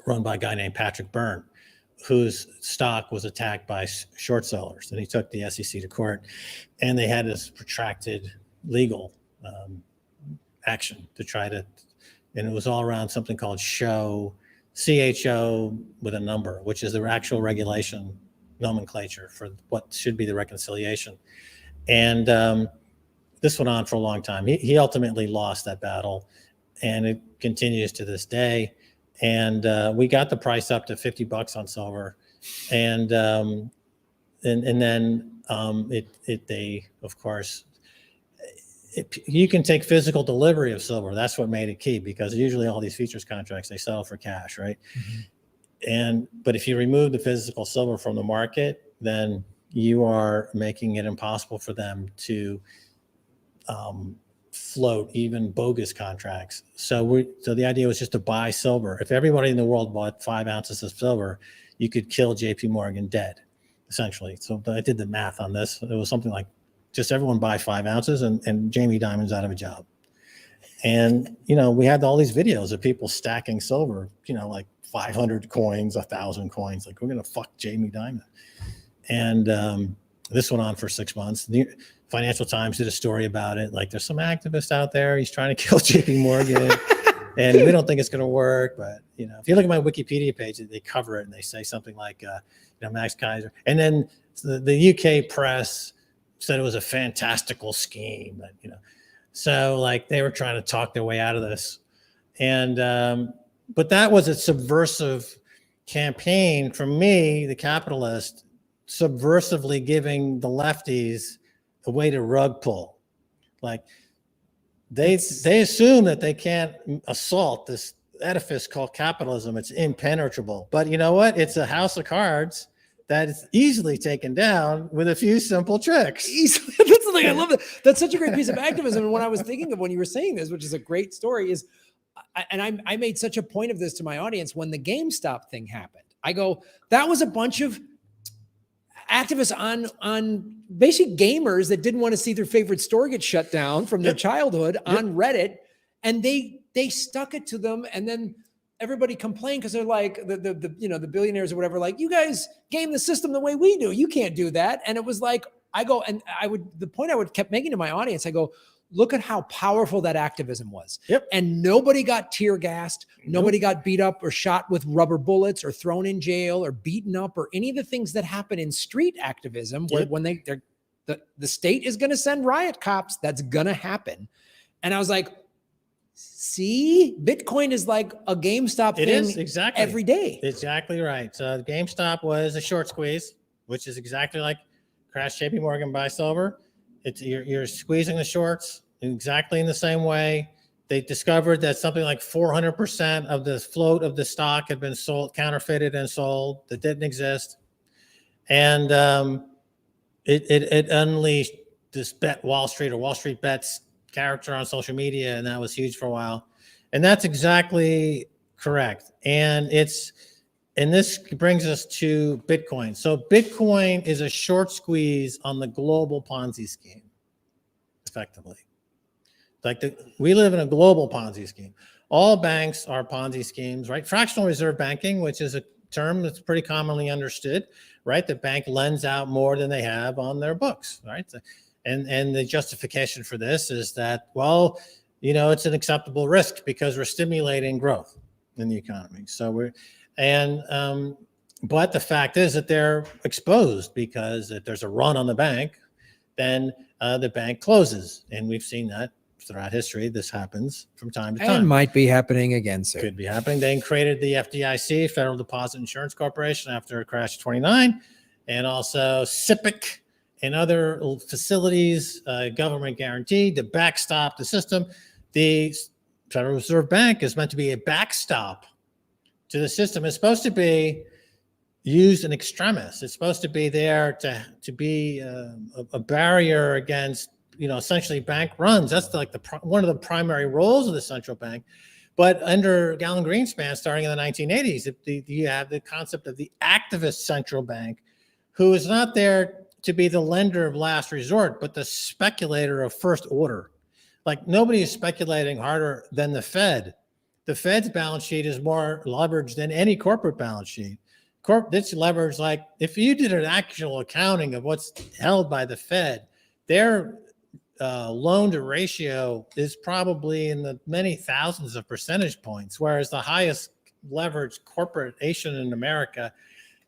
run by a guy named Patrick Byrne, whose stock was attacked by short sellers. And he took the SEC to court, and they had this protracted legal action to try to, and it was all around something called CHO with a number, which is the actual regulation nomenclature for what should be the reconciliation. And this went on for a long time. He ultimately lost that battle, and it continues to this day. And we got the price up to $50 on silver, and then they, of course, you can take physical delivery of silver. That's what made it key, because usually all these futures contracts, they sell for cash, right? But if you remove the physical silver from the market, then you are making it impossible for them to float even bogus contracts. So the idea was just to buy silver. If everybody in the world bought 5 ounces of silver, you could kill JP Morgan dead, essentially. So I did the math on this. It was something like just everyone buy 5 ounces and Jamie Dimon's out of a job. And, we had all these videos of people stacking silver, like 500 coins, 1,000 coins, like, we're going to fuck Jamie Dimon. And this went on for 6 months. The Financial Times did a story about it. Like, there's some activist out there. He's trying to kill JP Morgan. And we don't think it's going to work. But, if you look at my Wikipedia page, they cover it and they say something like, Max Kaiser. And then the UK press said it was a fantastical scheme. So like they were trying to talk their way out of this. And, but that was a subversive campaign from me, the capitalist, subversively giving the lefties a way to rug pull. Like they assume that they can't assault this edifice called capitalism. It's impenetrable. But you know what? It's a house of cards that is easily taken down with a few simple tricks. Easily. That's the thing. I love that. That's such a great piece of activism. And what I was thinking of when you were saying this, which is a great story, is, I made such a point of this to my audience when the GameStop thing happened. I go, that was a bunch of activists on basically gamers that didn't want to see their favorite store get shut down from their childhood on Reddit. And they stuck it to them. And then everybody complained because they're like the billionaires or whatever, like, you guys game the system the way we do. You can't do that. And it was like, the point I kept making to my audience, I go, look at how powerful that activism was. And nobody got tear gassed. Nobody got beat up or shot with rubber bullets or thrown in jail or beaten up or any of the things that happen in street activism where when the state is going to send riot cops. That's going to happen. And I was like, see, Bitcoin is like a GameStop thing. It is, exactly. Every day. Exactly right. So GameStop was a short squeeze, which is exactly like crash JP Morgan buy silver. You're squeezing the shorts exactly in the same way. They discovered that something like 400% of the float of the stock had been sold, counterfeited and sold, that didn't exist. And it unleashed this Bet Wall Street or Wall Street Bets character on social media, and that was huge for a while. And that's exactly correct. And this brings us to Bitcoin. So Bitcoin is a short squeeze on the global Ponzi scheme, effectively. We live in a global Ponzi scheme. All banks are Ponzi schemes, right? Fractional reserve banking, which is a term that's pretty commonly understood, right? The bank lends out more than they have on their books, right? And the justification for this is that, well, it's an acceptable risk because we're stimulating growth in the economy. So but the fact is that they're exposed because if there's a run on the bank, then the bank closes. And we've seen that throughout history. This happens from time to time. And might be happening again soon. Could be happening. They created the FDIC, Federal Deposit Insurance Corporation, after crash 29, and also SIPC and other facilities, government guaranteed to backstop the system. The Federal Reserve Bank is meant to be a backstop to the system. It's supposed to be used in extremis. It's supposed to be there to be a barrier against, essentially bank runs. That's like one of the primary roles of the central bank. But under Galen Greenspan, starting in the 1980s, you have the concept of the activist central bank, who is not there to be the lender of last resort, but the speculator of first order. Like, nobody is speculating harder than the Fed. The Fed's balance sheet is more leveraged than any corporate balance sheet. This leverage, like, if you did an actual accounting of what's held by the Fed, their loan to ratio is probably in the many thousands of percentage points, whereas the highest leveraged corporation in America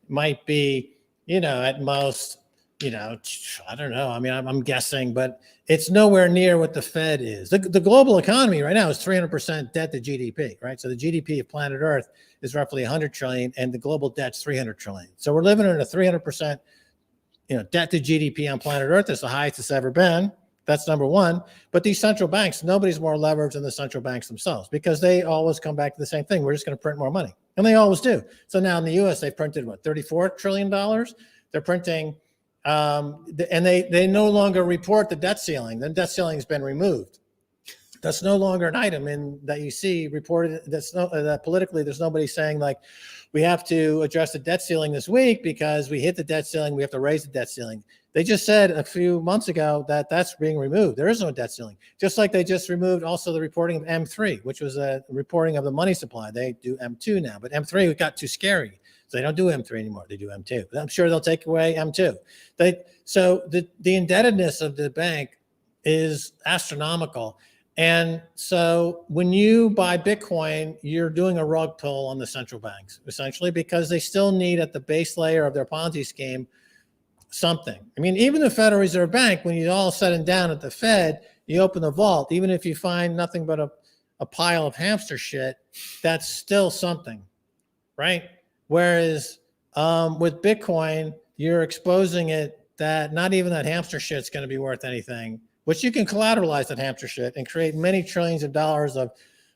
might be, at most I don't know. I mean, I'm guessing, but it's nowhere near what the Fed is. The global economy right now is 300% debt to GDP, right? So the GDP of planet Earth is roughly 100 trillion, and the global debt's 300 trillion. So we're living in a 300%, debt to GDP on planet Earth. Is the highest it's ever been. That's number one. But these central banks, nobody's more leveraged than the central banks themselves, because they always come back to the same thing. We're just going to print more money, and they always do. So now in the U.S., they printed $34 trillion. They're printing. And they no longer report the debt ceiling. The debt ceiling has been removed. That's no longer an item that you see reported. That politically, there's nobody saying like, we have to address the debt ceiling this week because we hit the debt ceiling. We have to raise the debt ceiling. They just said a few months ago that that's being removed. There is no debt ceiling. Just like they just removed also the reporting of M3, which was a reporting of the money supply. They do M2 now, but M3 got too scary. So they don't do M3 anymore. They do M2. I'm sure they'll take away M2. So the indebtedness of the bank is astronomical. And so when you buy Bitcoin, you're doing a rug pull on the central banks, essentially, because they still need at the base layer of their Ponzi scheme something. I mean, even the Federal Reserve Bank, when you all said and down at the Fed, you open the vault, even if you find nothing but a pile of hamster shit, that's still something, right? Whereas with Bitcoin, you're exposing it that not even that hamster shit's going to be worth anything, which you can collateralize that hamster shit and create many trillions of dollars of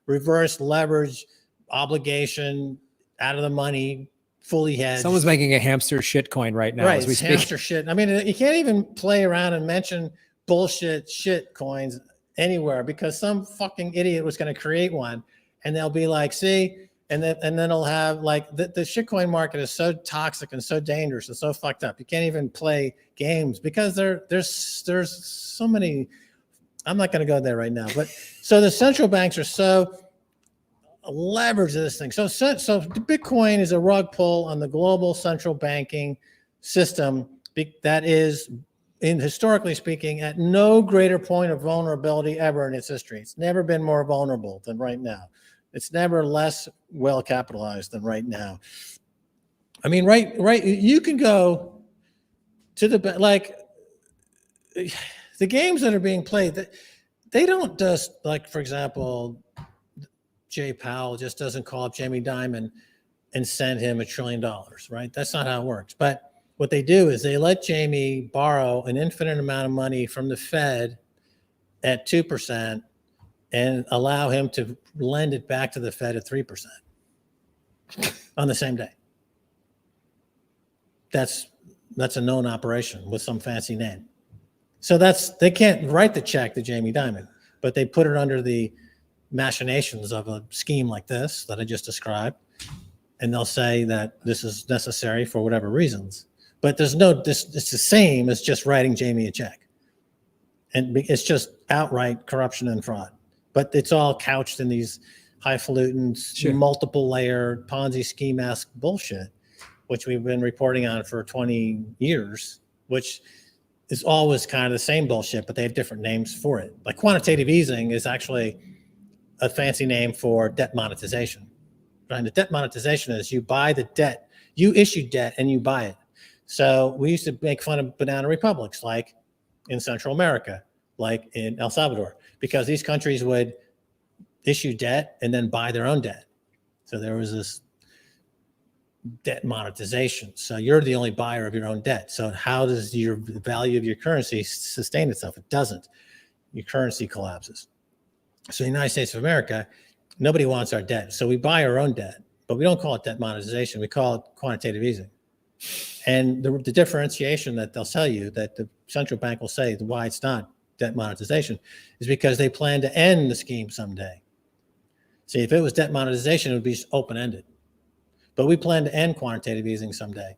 reverse leverage obligation out of the money, fully hedged. Someone's making a hamster shit coin right now. Right, as we it's speak. hamster shit. I mean, you can't even play around and mention bullshit shit coins anywhere because some fucking idiot was going to create one, and they'll be like, see. And then it'll have like the shitcoin market is so toxic and so dangerous and so fucked up. You can't even play games because there's so many. I'm not going to go there right now, but so the central banks are so leveraged to this thing. So Bitcoin is a rug pull on the global central banking system that is, historically speaking, at no greater point of vulnerability ever in its history. It's never been more vulnerable than right now. It's never less well capitalized than right now. I mean, right. You can go to the games that are being played. They don't just like, for example, Jay Powell just doesn't call up Jamie Dimon and send him $1 trillion, right? That's not how it works. But what they do is they let Jamie borrow an infinite amount of money from the Fed at 2%. And allow him to lend it back to the Fed at 3% on the same day. That's a known operation with some fancy name. So they can't write the check to Jamie Dimon, but they put it under the machinations of a scheme like this that I just described, and they'll say that this is necessary for whatever reasons. But it's the same as just writing Jamie a check, and it's just outright corruption and fraud. But it's all couched in these highfalutin, multiple layer Ponzi scheme-esque bullshit, which we've been reporting on for 20 years, which is always kind of the same bullshit, but they have different names for it. Like quantitative easing is actually a fancy name for debt monetization. Right? The debt monetization is you buy the debt, you issue debt and you buy it. So we used to make fun of banana republics, like in Central America, like in El Salvador, because these countries would issue debt and then buy their own debt. So there was this debt monetization. So you're the only buyer of your own debt. So how does the value of your currency sustain itself? It doesn't. Your currency collapses. So in the United States of America, nobody wants our debt. So we buy our own debt, but we don't call it debt monetization. We call it quantitative easing. And the differentiation that they'll tell you, that the central bank will say why it's not debt monetization, is because they plan to end the scheme someday. See, if it was debt monetization, it would be open-ended. But we plan to end quantitative easing someday.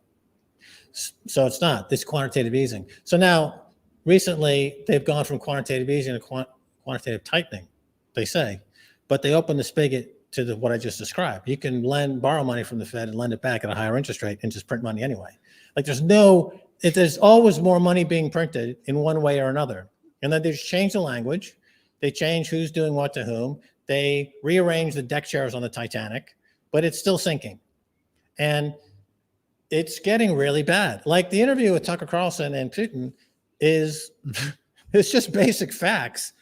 So it's not. It's quantitative easing. So now, recently, they've gone from quantitative easing to quantitative tightening, they say. But they open the spigot to what I just described. You can borrow money from the Fed and lend it back at a higher interest rate and just print money anyway. Like there's always more money being printed in one way or another. And then they just change the language. They change who's doing what to whom. They rearrange the deck chairs on the Titanic, but it's still sinking. And It's getting really bad. Like the interview with Tucker Carlson and Putin is, it's just basic facts.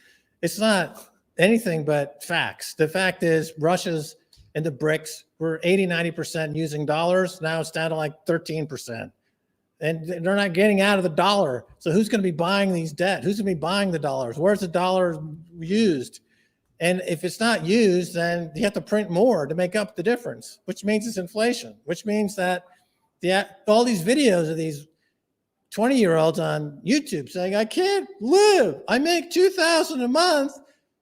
It's not anything but facts. The fact is Russia's and the BRICS were 80, 90% using dollars. Now it's down to like 13%. And they're not getting out of the dollar. So who's going to be buying these debt? Who's going to be buying the dollars? Where's the dollar used? And if it's not used, then you have to print more to make up the difference, which means it's inflation, which means that all these videos of these 20-year-olds on YouTube saying, I can't live. I make $2,000 a month.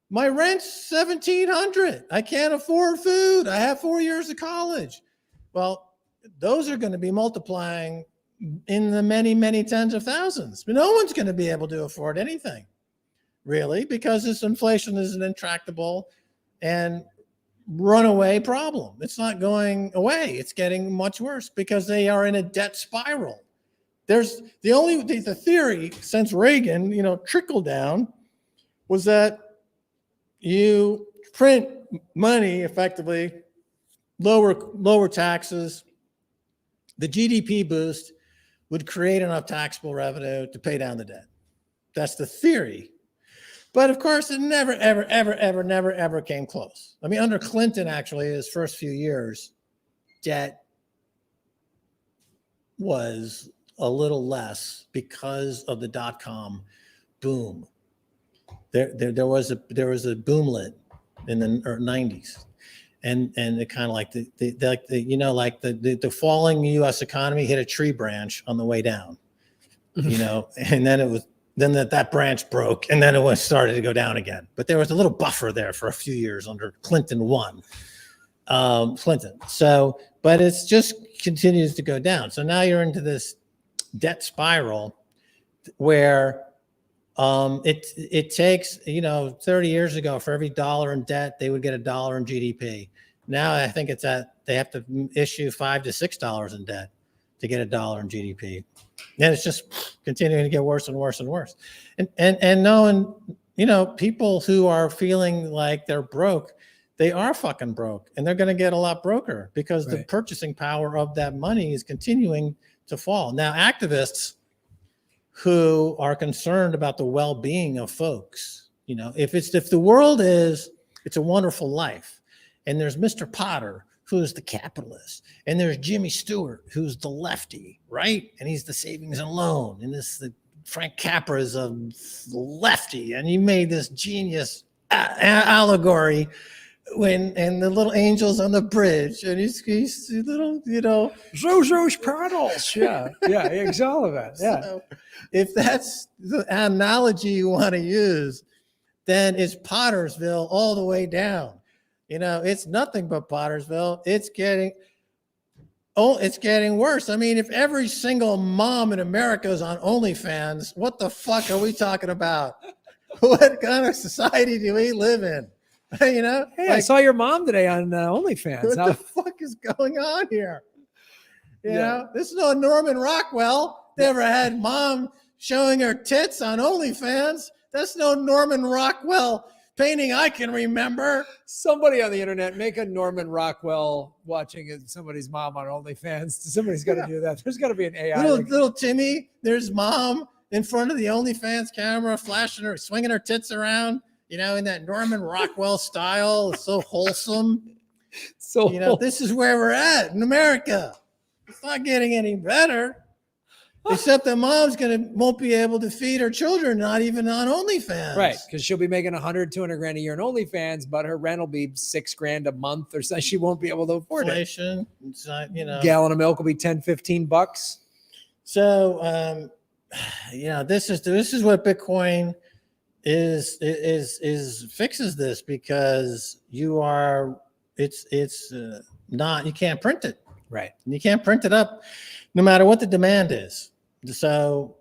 My rent's $1,700. I can't afford food. I have 4 years of college. Well, those are going to be multiplying in the many, many tens of thousands. But no one's going to be able to afford anything, really, because this inflation is an intractable and runaway problem. It's not going away. It's getting much worse because they are in a debt spiral. There's the theory since Reagan, trickle down, was that you print money effectively, lower taxes, the GDP boost would create enough taxable revenue to pay down the debt. That's the theory. But of course, it never, ever, ever, ever, never, ever came close. I mean, under Clinton, actually, his first few years, debt was a little less because of the dot-com boom. There was a boomlet in the 90s, and it kind of like the falling U.S. economy hit a tree branch on the way down, and then that branch broke, and then it started to go down again. But there was a little buffer there for a few years under Clinton 1. So, but it's just continues to go down. So now you're into this debt spiral where it takes, 30 years ago, for every dollar in debt, they would get $1 in GDP. Now I think they have to issue $5 to $6 in debt to get $1 in GDP. And it's just continuing to get worse and worse and worse. And knowing, people who are feeling like they're broke, they are fucking broke, and they're going to get a lot broker because the purchasing power of that money is continuing to fall. Now, activists who are concerned about the well-being of folks, if the world it's a wonderful life, and there's Mr. Potter, who's the capitalist, and there's Jimmy Stewart, who's the lefty, right? And he's the savings and loan, and the Frank Capra is a lefty, and he made this genius allegory and the little angels on the bridge, and he's little, Zozos paddles. Yeah, it's all of it. Yeah. So if that's the analogy you want to use, then it's Pottersville all the way down. It's nothing but Pottersville. It's getting worse. I mean, if every single mom in America is on OnlyFans, what the fuck are we talking about? What kind of society do we live in? Hey, I saw your mom today on OnlyFans. What the fuck is going on here? This is no Norman Rockwell. Never had mom showing her tits on OnlyFans. That's no Norman Rockwell painting I can remember. Somebody on the internet make a Norman Rockwell watching somebody's mom on OnlyFans. Somebody's got to do that. There's got to be an AI. Little Timmy, there's mom in front of the OnlyFans camera, flashing her, swinging her tits around, in that Norman Rockwell style. It's so wholesome. This is where we're at in America. It's not getting any better. Except that mom's won't be able to feed her children, not even on OnlyFans. Right, because she'll be making 100, 200 grand a year in OnlyFans, but her rent will be $6,000 a month or so. She won't be able to afford inflation. It's not, Gallon of milk will be 10, 15 bucks. So, this is what Bitcoin is fixes this, because you can't print it. Right. You can't print it up no matter what the demand is. So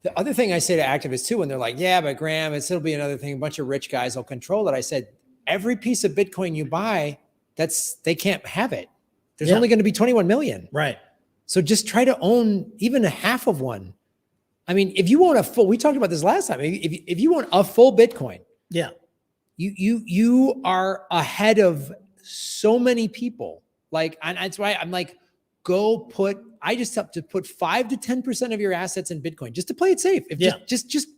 the other thing I say to activists too, when they're like, yeah, but Graham, it'll be another thing. A bunch of rich guys will control it. I said, every piece of Bitcoin you buy, they can't have it. There's only going to be 21 million. Right. So just try to own even a half of one. I mean, if you want we talked about this last time. If you want a full Bitcoin, you are ahead of so many people. And that's why I'm like, go put, I just have to put 5 to 10% of your assets in Bitcoin just to play it safe. If just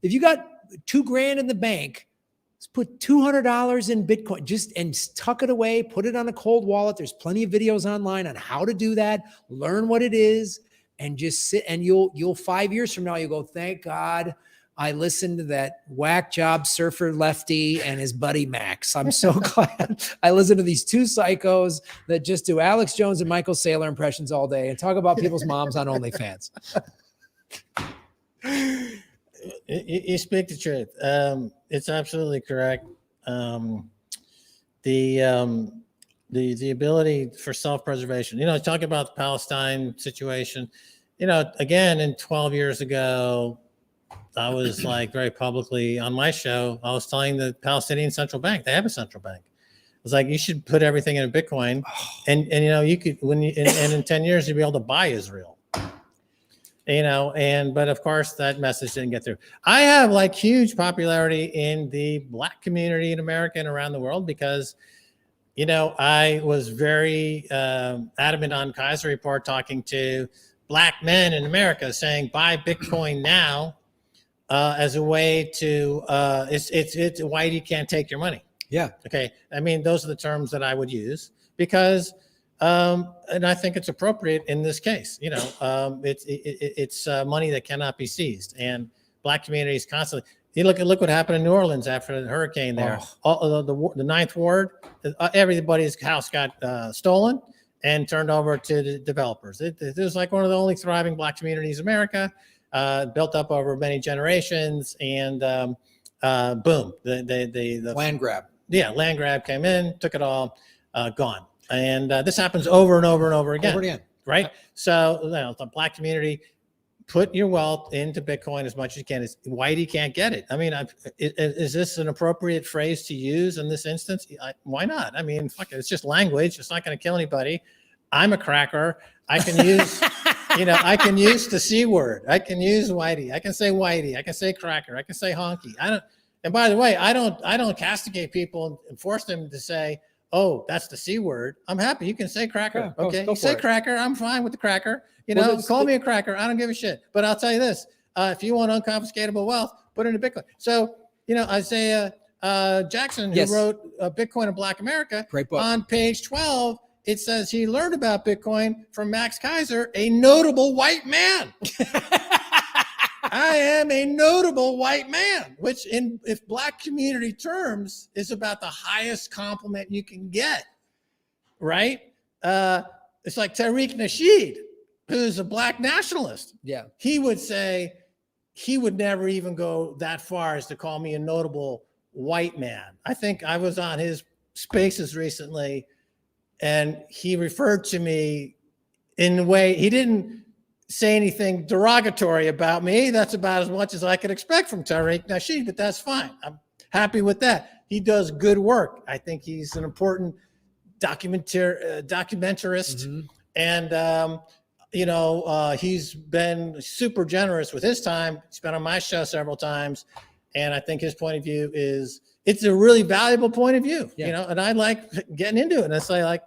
if you got $2,000 in the bank, let's put $200 in Bitcoin, just and tuck it away, put it on a cold wallet. There's plenty of videos online on how to do that. Learn what it is and just sit, and you'll 5 years from now, you'll go, thank God I listened to that whack job surfer Lefty and his buddy Max. I'm so glad I listened to these two psychos that just do Alex Jones and Michael Saylor impressions all day and talk about people's moms on OnlyFans. You speak the truth. It's absolutely correct. The ability for self-preservation. Talking about the Palestine situation. Again, in 12 years ago, I was like very publicly on my show, I was telling the Palestinian central bank, they have a central bank. I was like, you should put everything in a Bitcoin, and you could and in 10 years you'd be able to buy Israel. But of course that message didn't get through. I have like huge popularity in the Black community in America and around the world because, I was very adamant on Kaiser Report talking to Black men in America saying, buy Bitcoin now as a way to, it's why you can't take your money. Yeah. Okay. I mean, those are the terms that I would use because, and I think it's appropriate in this case. It's money that cannot be seized, and Black communities constantly. You look what happened in New Orleans after the hurricane there. All the Ninth Ward, everybody's house got stolen and turned over to the developers. It was like one of the only thriving Black communities in America, built up over many generations, and boom, the land grab. Yeah, land grab came in, took it all, gone. And this happens over and over and over again. Right? So the Black community, put your wealth into Bitcoin as much as you can. Whitey can't get it. I mean, is this an appropriate phrase to use in this instance? Why not? I mean, fuck it, it's just language. It's not going to kill anybody. I'm a cracker. I can use, I can use the C word. I can use Whitey. I can say Whitey. I can say cracker. I can say honky. And by the way, I don't castigate people and force them to say, oh, that's the C word. I'm happy. You can say cracker. Yeah, okay. Go say it. Cracker. I'm fine with the cracker. Call me a cracker. I don't give a shit. But I'll tell you this. If you want unconfiscatable wealth, put it into Bitcoin. So, Isaiah Jackson, who wrote Bitcoin in Black America, great book. On page 12, it says he learned about Bitcoin from Max Kaiser, a notable white man. I am a notable white man, which if Black community terms is about the highest compliment you can get, right? It's like Tariq Nasheed, who's a Black nationalist. Yeah. He would say he would never even go that far as to call me a notable white man. I think I was on his spaces recently and he referred to me in a way, he didn't say anything derogatory about me. That's about as much as I could expect from Tariq Nasheed, but that's fine. I'm happy with that. He does good work. I think he's an important documentarist, mm-hmm. And he's been super generous with his time. He's been on my show several times, and I think his point of view it's a really valuable point of view. Yeah. And I like getting into it. And it's like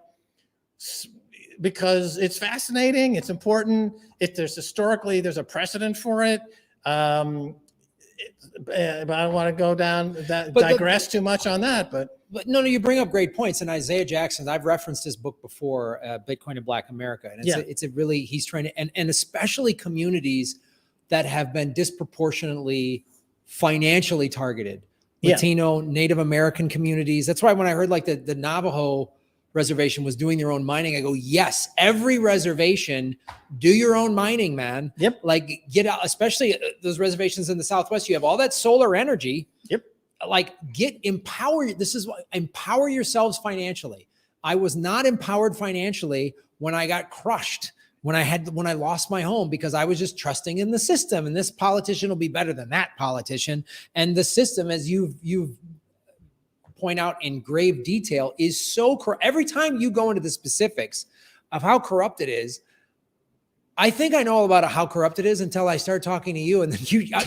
because it's fascinating, it's important. If there's a precedent for it. But I don't want to go down that, digress too much on that. But no, you bring up great points. And Isaiah Jackson, I've referenced his book before, Bitcoin in Black America. And it's a really, he's trying to, and especially communities that have been disproportionately financially targeted. Latino, Native American communities. That's why when I heard like the Navajo reservation was doing their own mining, I go, yes, every reservation, do your own mining, man. Yep. Like get out, especially those reservations in the Southwest, you have all that solar energy. Yep. Like empower yourselves financially. I was not empowered financially when I got crushed, when I lost my home, because I was just trusting in the system, and this politician will be better than that politician. And the system, as you've point out in grave detail, is so corrupt. Every time you go into the specifics of how corrupt it is, I think I know all about how corrupt it is until I start talking to you, and then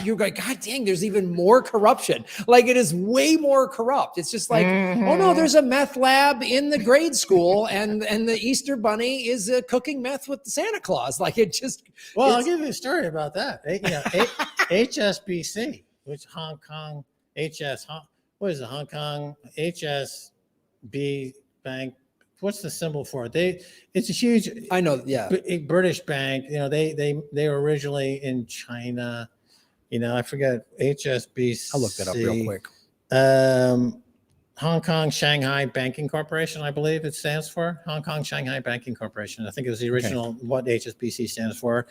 you're like, God dang, there's even more corruption. Like it is way more corrupt. It's just like, oh no, there's a meth lab in the grade school, and the Easter Bunny is cooking meth with Santa Claus. Like it just. Well, I'll give you a story about that. HSBC, which Hong Kong what is it? Hong Kong HSB Bank. What's the symbol for it? It's a huge. I know, yeah. British bank. They were originally in China. I forget HSBC. I'll look that up real quick. Hong Kong Shanghai Banking Corporation, I believe it stands for. Hong Kong Shanghai Banking Corporation. I think it was the original what HSBC stands for.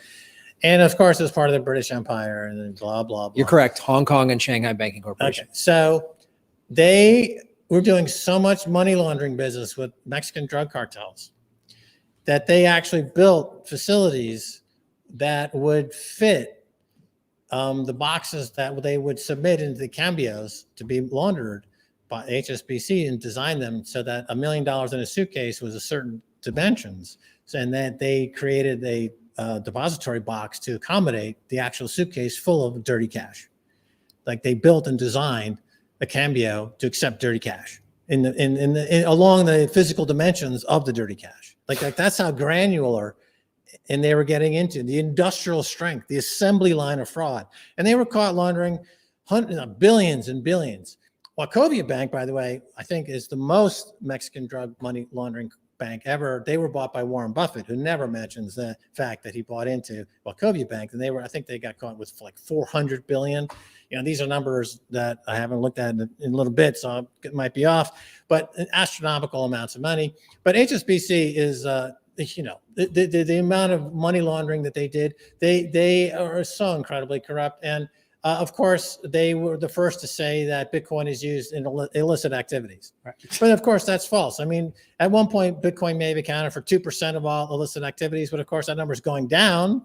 And of course, it's part of the British Empire and then blah, blah, blah. You're correct. Hong Kong and Shanghai Banking Corporation. Okay. So they were doing so much money laundering business with Mexican drug cartels that they actually built facilities that would fit the boxes that they would submit into the cambios to be laundered by HSBC and design them so that $1 million in a suitcase was a certain dimensions. And that they created a depository box to accommodate the actual suitcase full of dirty cash. Like they built and designed a cambio to accept dirty cash along the physical dimensions of the dirty cash. Like that's how granular, and they were getting into the industrial strength, the assembly line of fraud, and they were caught laundering billions and billions. Wachovia Bank, by the way, I think is the most Mexican drug money laundering bank ever. They were bought by Warren Buffett, who never mentions the fact that he bought into Wachovia Bank, and I think they got caught with like 400 billion. These are numbers that I haven't looked at in a little bit, so it might be off, but astronomical amounts of money. But HSBC is, the amount of money laundering that they did, they are so incredibly corrupt. And of course, they were the first to say that Bitcoin is used in illicit activities. Right. But of course, that's false. I mean, at one point, Bitcoin may have accounted for 2% of all illicit activities, but of course, that number is going down.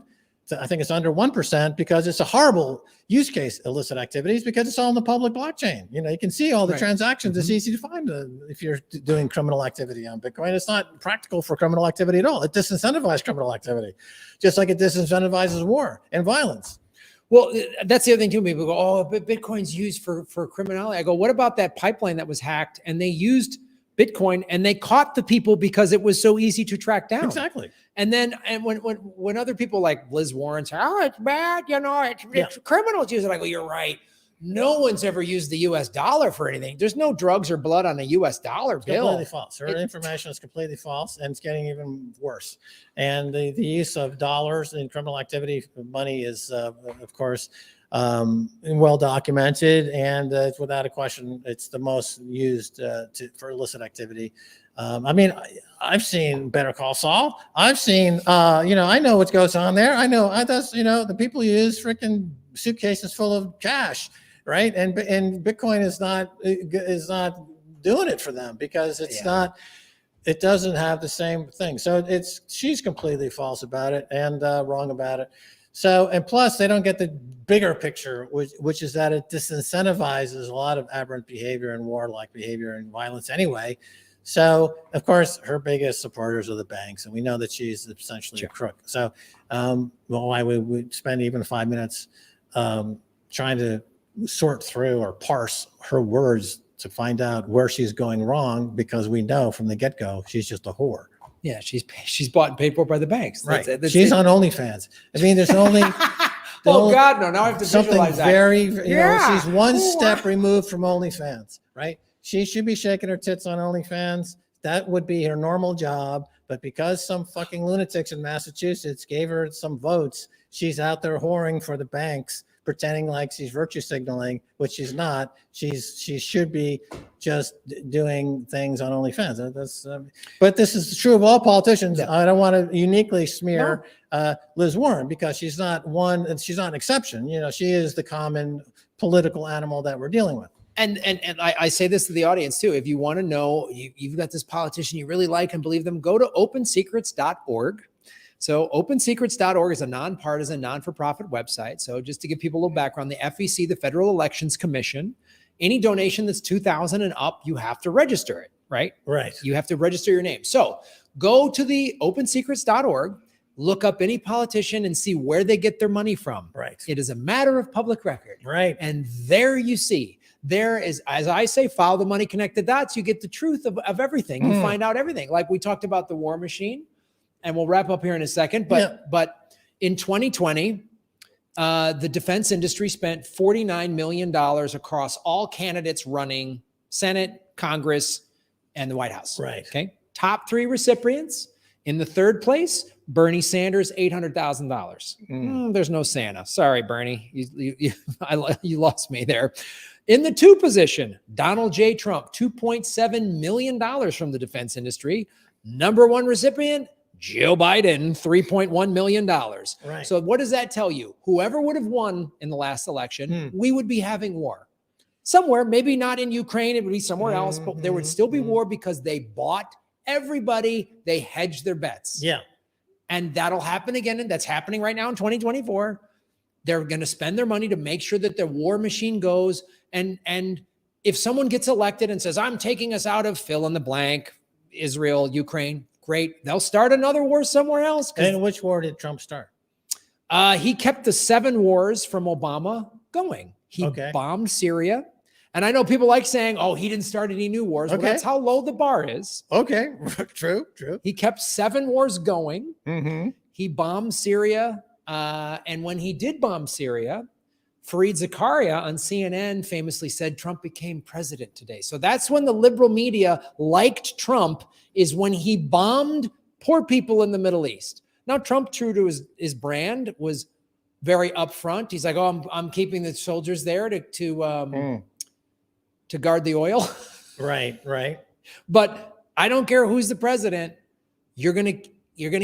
I think it's under 1% because it's a horrible use case, illicit activities, because it's all in the public blockchain. You can see all the transactions. It's easy to find if you're doing criminal activity on Bitcoin. It's not practical for criminal activity at all. It disincentivizes criminal activity, just like it disincentivizes war and violence. Well, that's the other thing too. People go, oh, but Bitcoin's used for criminality. I go, what about that pipeline that was hacked and they used Bitcoin and they caught the people because it was so easy to track down? Exactly. And then, and when other people like Liz Warren say, oh, it's bad, it's criminals use it. I go, you're right. No one's ever used the US dollar for anything. There's no drugs or blood on a US dollar bill. Completely false. Her information is completely false, and it's getting even worse. And the use of dollars in criminal activity money is, of course, well documented, and it's without a question, it's the most used for illicit activity. I mean, I've seen Better Call Saul. I've seen, I know what goes on there. I know the people use freaking suitcases full of cash, right? And Bitcoin is not doing it for them because it's not. It doesn't have the same thing. So she's completely false about it and wrong about it. So, and plus they don't get the bigger picture, which is that it disincentivizes a lot of aberrant behavior and warlike behavior and violence anyway. So, of course, her biggest supporters are the banks, and we know that she's essentially a crook. So, why would we spend even 5 minutes trying to sort through or parse her words to find out where she's going wrong? Because we know from the get-go she's just a whore. Yeah, she's bought and paid for by the banks. Right. She's on OnlyFans. I mean, there's only. God, no! Now I have to visualize that. Very, she's one step removed from OnlyFans, right? She should be shaking her tits on OnlyFans. That would be her normal job. But because some fucking lunatics in Massachusetts gave her some votes, she's out there whoring for the banks, pretending like she's virtue signaling, which she's not. She should be just doing things on OnlyFans. But this is true of all politicians. Yeah. I don't want to uniquely smear Liz Warren because she's not one, and she's not an exception. She is the common political animal that we're dealing with. And I say this to the audience too. If you want to know, you've got this politician you really like and believe them, go to opensecrets.org. So opensecrets.org is a nonpartisan, non-for-profit website. So just to give people a little background, the FEC, the Federal Elections Commission, any donation that's $2,000 and up, you have to register it, right? Right. You have to register your name. So go to the opensecrets.org, look up any politician and see where they get their money from. Right. It is a matter of public record. Right. And there you see, there is, as I say, follow the money, connect the dots. You get the truth of everything. You find out everything. Like we talked about the war machine, and we'll wrap up here in a second. But in 2020, the defense industry spent $49 million across all candidates running Senate, Congress, and the White House. Right. Okay. Top 3 recipients. In the 3rd place, Bernie Sanders, $800,000. There's no Santa. Sorry, Bernie. You lost me there. In the 2 position, Donald J. Trump, $2.7 million from the defense industry. Number 1 recipient, Joe Biden, $3.1 million. Right. So what does that tell you? Whoever would have won in the last election, we would be having war. Somewhere, maybe not in Ukraine, it would be somewhere else, but there would still be war because they bought everybody, they hedged their bets. Yeah. And that'll happen again. And that's happening right now in 2024. They're going to spend their money to make sure that the war machine goes. And if someone gets elected and says, I'm taking us out of fill in the blank, Israel, Ukraine, great. They'll start another war somewhere else. And which war did Trump start? He kept the 7 wars from Obama going. He bombed Syria. And I know people like saying, oh, he didn't start any new wars. Well, that's how low the bar is. Okay. True. He kept 7 wars going. Mm-hmm. He bombed Syria. And when he did bomb Syria, Fareed Zakaria on CNN famously said Trump became president today. So that's when the liberal media liked Trump, is when he bombed poor people in the Middle East. Now, Trump, true to his brand, was very upfront. He's like, oh, I'm keeping the soldiers there to guard the oil. Right. But I don't care who's the president. You're gonna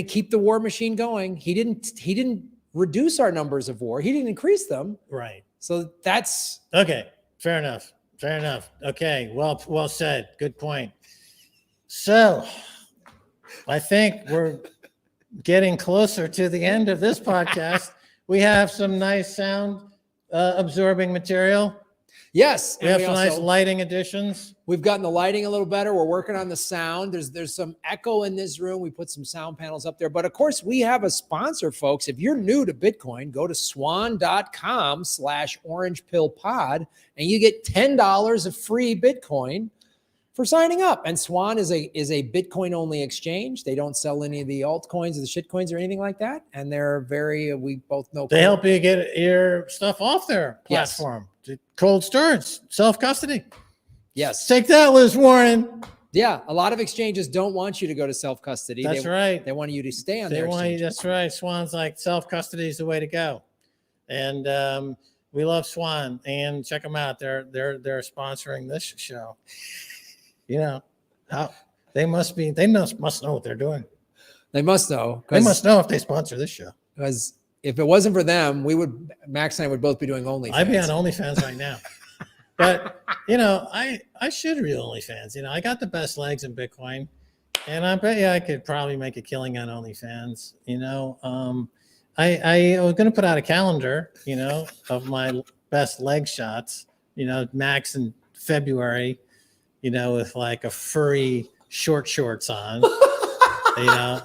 keep the war machine going. He didn't reduce our numbers of war. He didn't increase them. Right. So that's okay. Fair enough. Okay. Well said. Good point. So I think we're getting closer to the end of this podcast. We have some nice sound absorbing material. Yes. We have some nice lighting additions. We've gotten the lighting a little better. We're working on the sound. There's some echo in this room. We put some sound panels up there. But of course, we have a sponsor, folks. If you're new to Bitcoin, go to swan.com/orangepillpod and you get $10 of free Bitcoin for signing up. And Swan is a Bitcoin only exchange. They don't sell any of the altcoins or the shitcoins or anything like that. And they're we both know. They help you get your stuff off their platform. Yes. Cold storage, self-custody. Yes. Take that, Liz Warren. Yeah. A lot of exchanges don't want you to go to self-custody. That's right. They want you to stay on their exchange. That's right. Swan's like, self-custody is the way to go. And we love Swan, and check them out. They're sponsoring this show. You know, they must know what they're doing. They must know. They must know if they sponsor this show. Because if it wasn't for them, Max and I would both be doing OnlyFans. I'd be on OnlyFans right now. But, I should read OnlyFans. I got the best legs in Bitcoin, and I bet you I could probably make a killing on OnlyFans. I was going to put out a calendar, of my best leg shots, Max in February, with like a furry shorts on,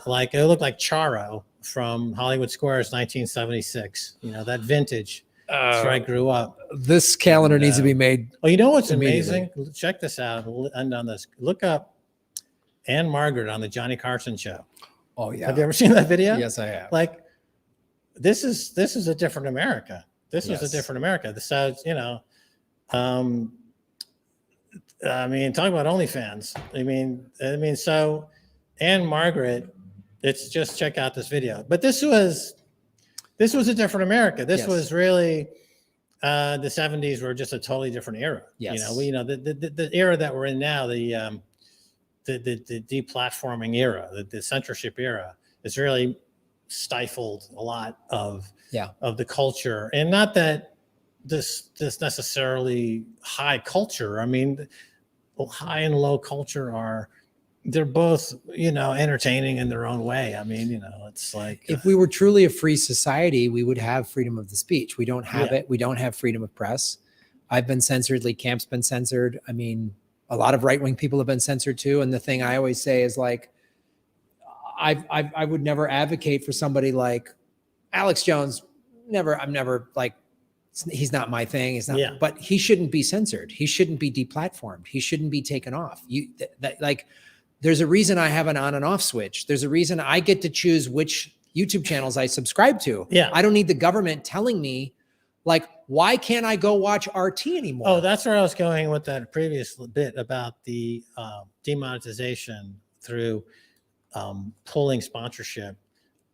like it looked like Charo from Hollywood Squares, 1976, that vintage. That's where I grew up. This calendar needs to be made. Oh, you know what's amazing? Check this out. We'll end on this. Look up Anne Margaret on the Johnny Carson show. Oh yeah. Have you ever seen that video? Yes, I have. Like, this is a different America. This was a different America. So, talk about OnlyFans. So Anne Margaret, it's just check out this video. But this was a different America. This was really the 70s were just a totally different era. Yes. The era that we're in now, the deplatforming era, the censorship era, is really stifled a lot of the culture. And not that this necessarily high culture. High and low culture they're both, entertaining in their own way. It's like, if we were truly a free society, we would have freedom of the speech. We don't have it. We don't have freedom of press. I've been censored. Lee Camp's been censored. A lot of right-wing people have been censored too. And the thing I always say is like, I would never advocate for somebody like Alex Jones. I'm never like, he's not my thing. He's not, Yeah. but he shouldn't be censored. He shouldn't be deplatformed. He shouldn't be taken off. Like, there's a reason I have an on and off switch. There's a reason I get to choose which YouTube channels I subscribe to. Yeah. I don't need the government telling me, like, why can't I go watch RT anymore? Oh, that's where I was going with that previous bit about the demonetization through pulling sponsorship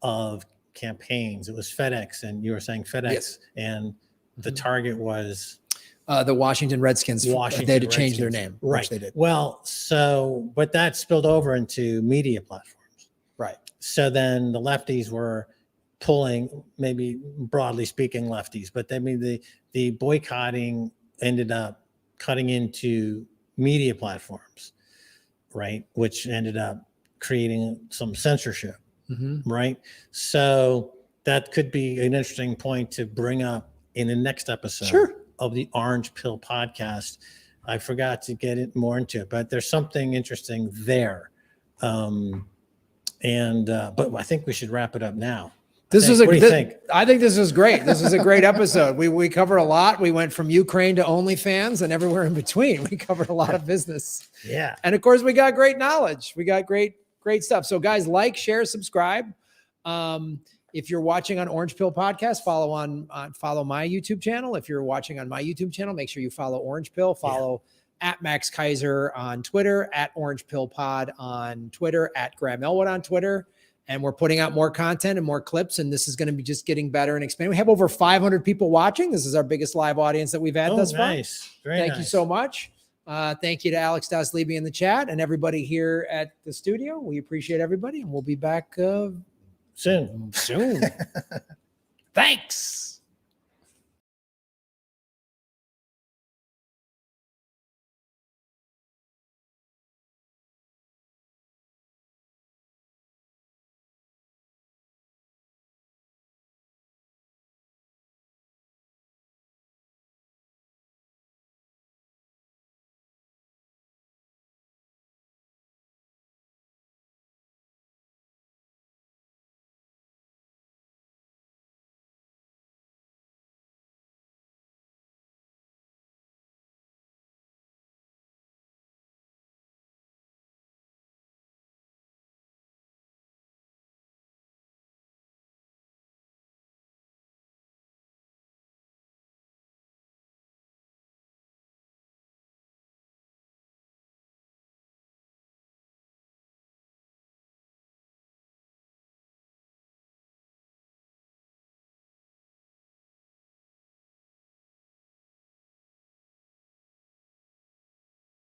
of campaigns. It was FedEx, and you were saying FedEx, Yes. and the target was the Washington Redskins. They had to change their name. Right. Which they did. Well, so, but that spilled over into media platforms. Right. So then the lefties were pulling, maybe broadly speaking, lefties, but I mean the boycotting ended up cutting into media platforms, right? Which ended up creating some censorship, right? So that could be an interesting point to bring up in the next episode of the Orange Pill podcast. I forgot to get it more into it, but there's something interesting there. But I think we should wrap it up now. What do you think? I think this was great. This was a great episode. We covered a lot. We went from Ukraine to OnlyFans and everywhere in between. We covered a lot of business. Yeah. And of course, we got great knowledge. We got great stuff. So guys, like, share, subscribe. If you're watching on Orange Pill Podcast, follow my YouTube channel. If you're watching on my YouTube channel, make sure you follow Orange Pill. Follow at Max Kaiser on Twitter, at Orange Pill Pod on Twitter, at Graham Elwood on Twitter. And we're putting out more content and more clips, and this is going to be just getting better and expanding. We have over 500 people watching. This is our biggest live audience that we've had thus far. Nice. Very Thank nice. you so much. Thank you to Alex Daslibi in the chat and everybody here at the studio. We appreciate everybody, and we'll be back soon. Thanks.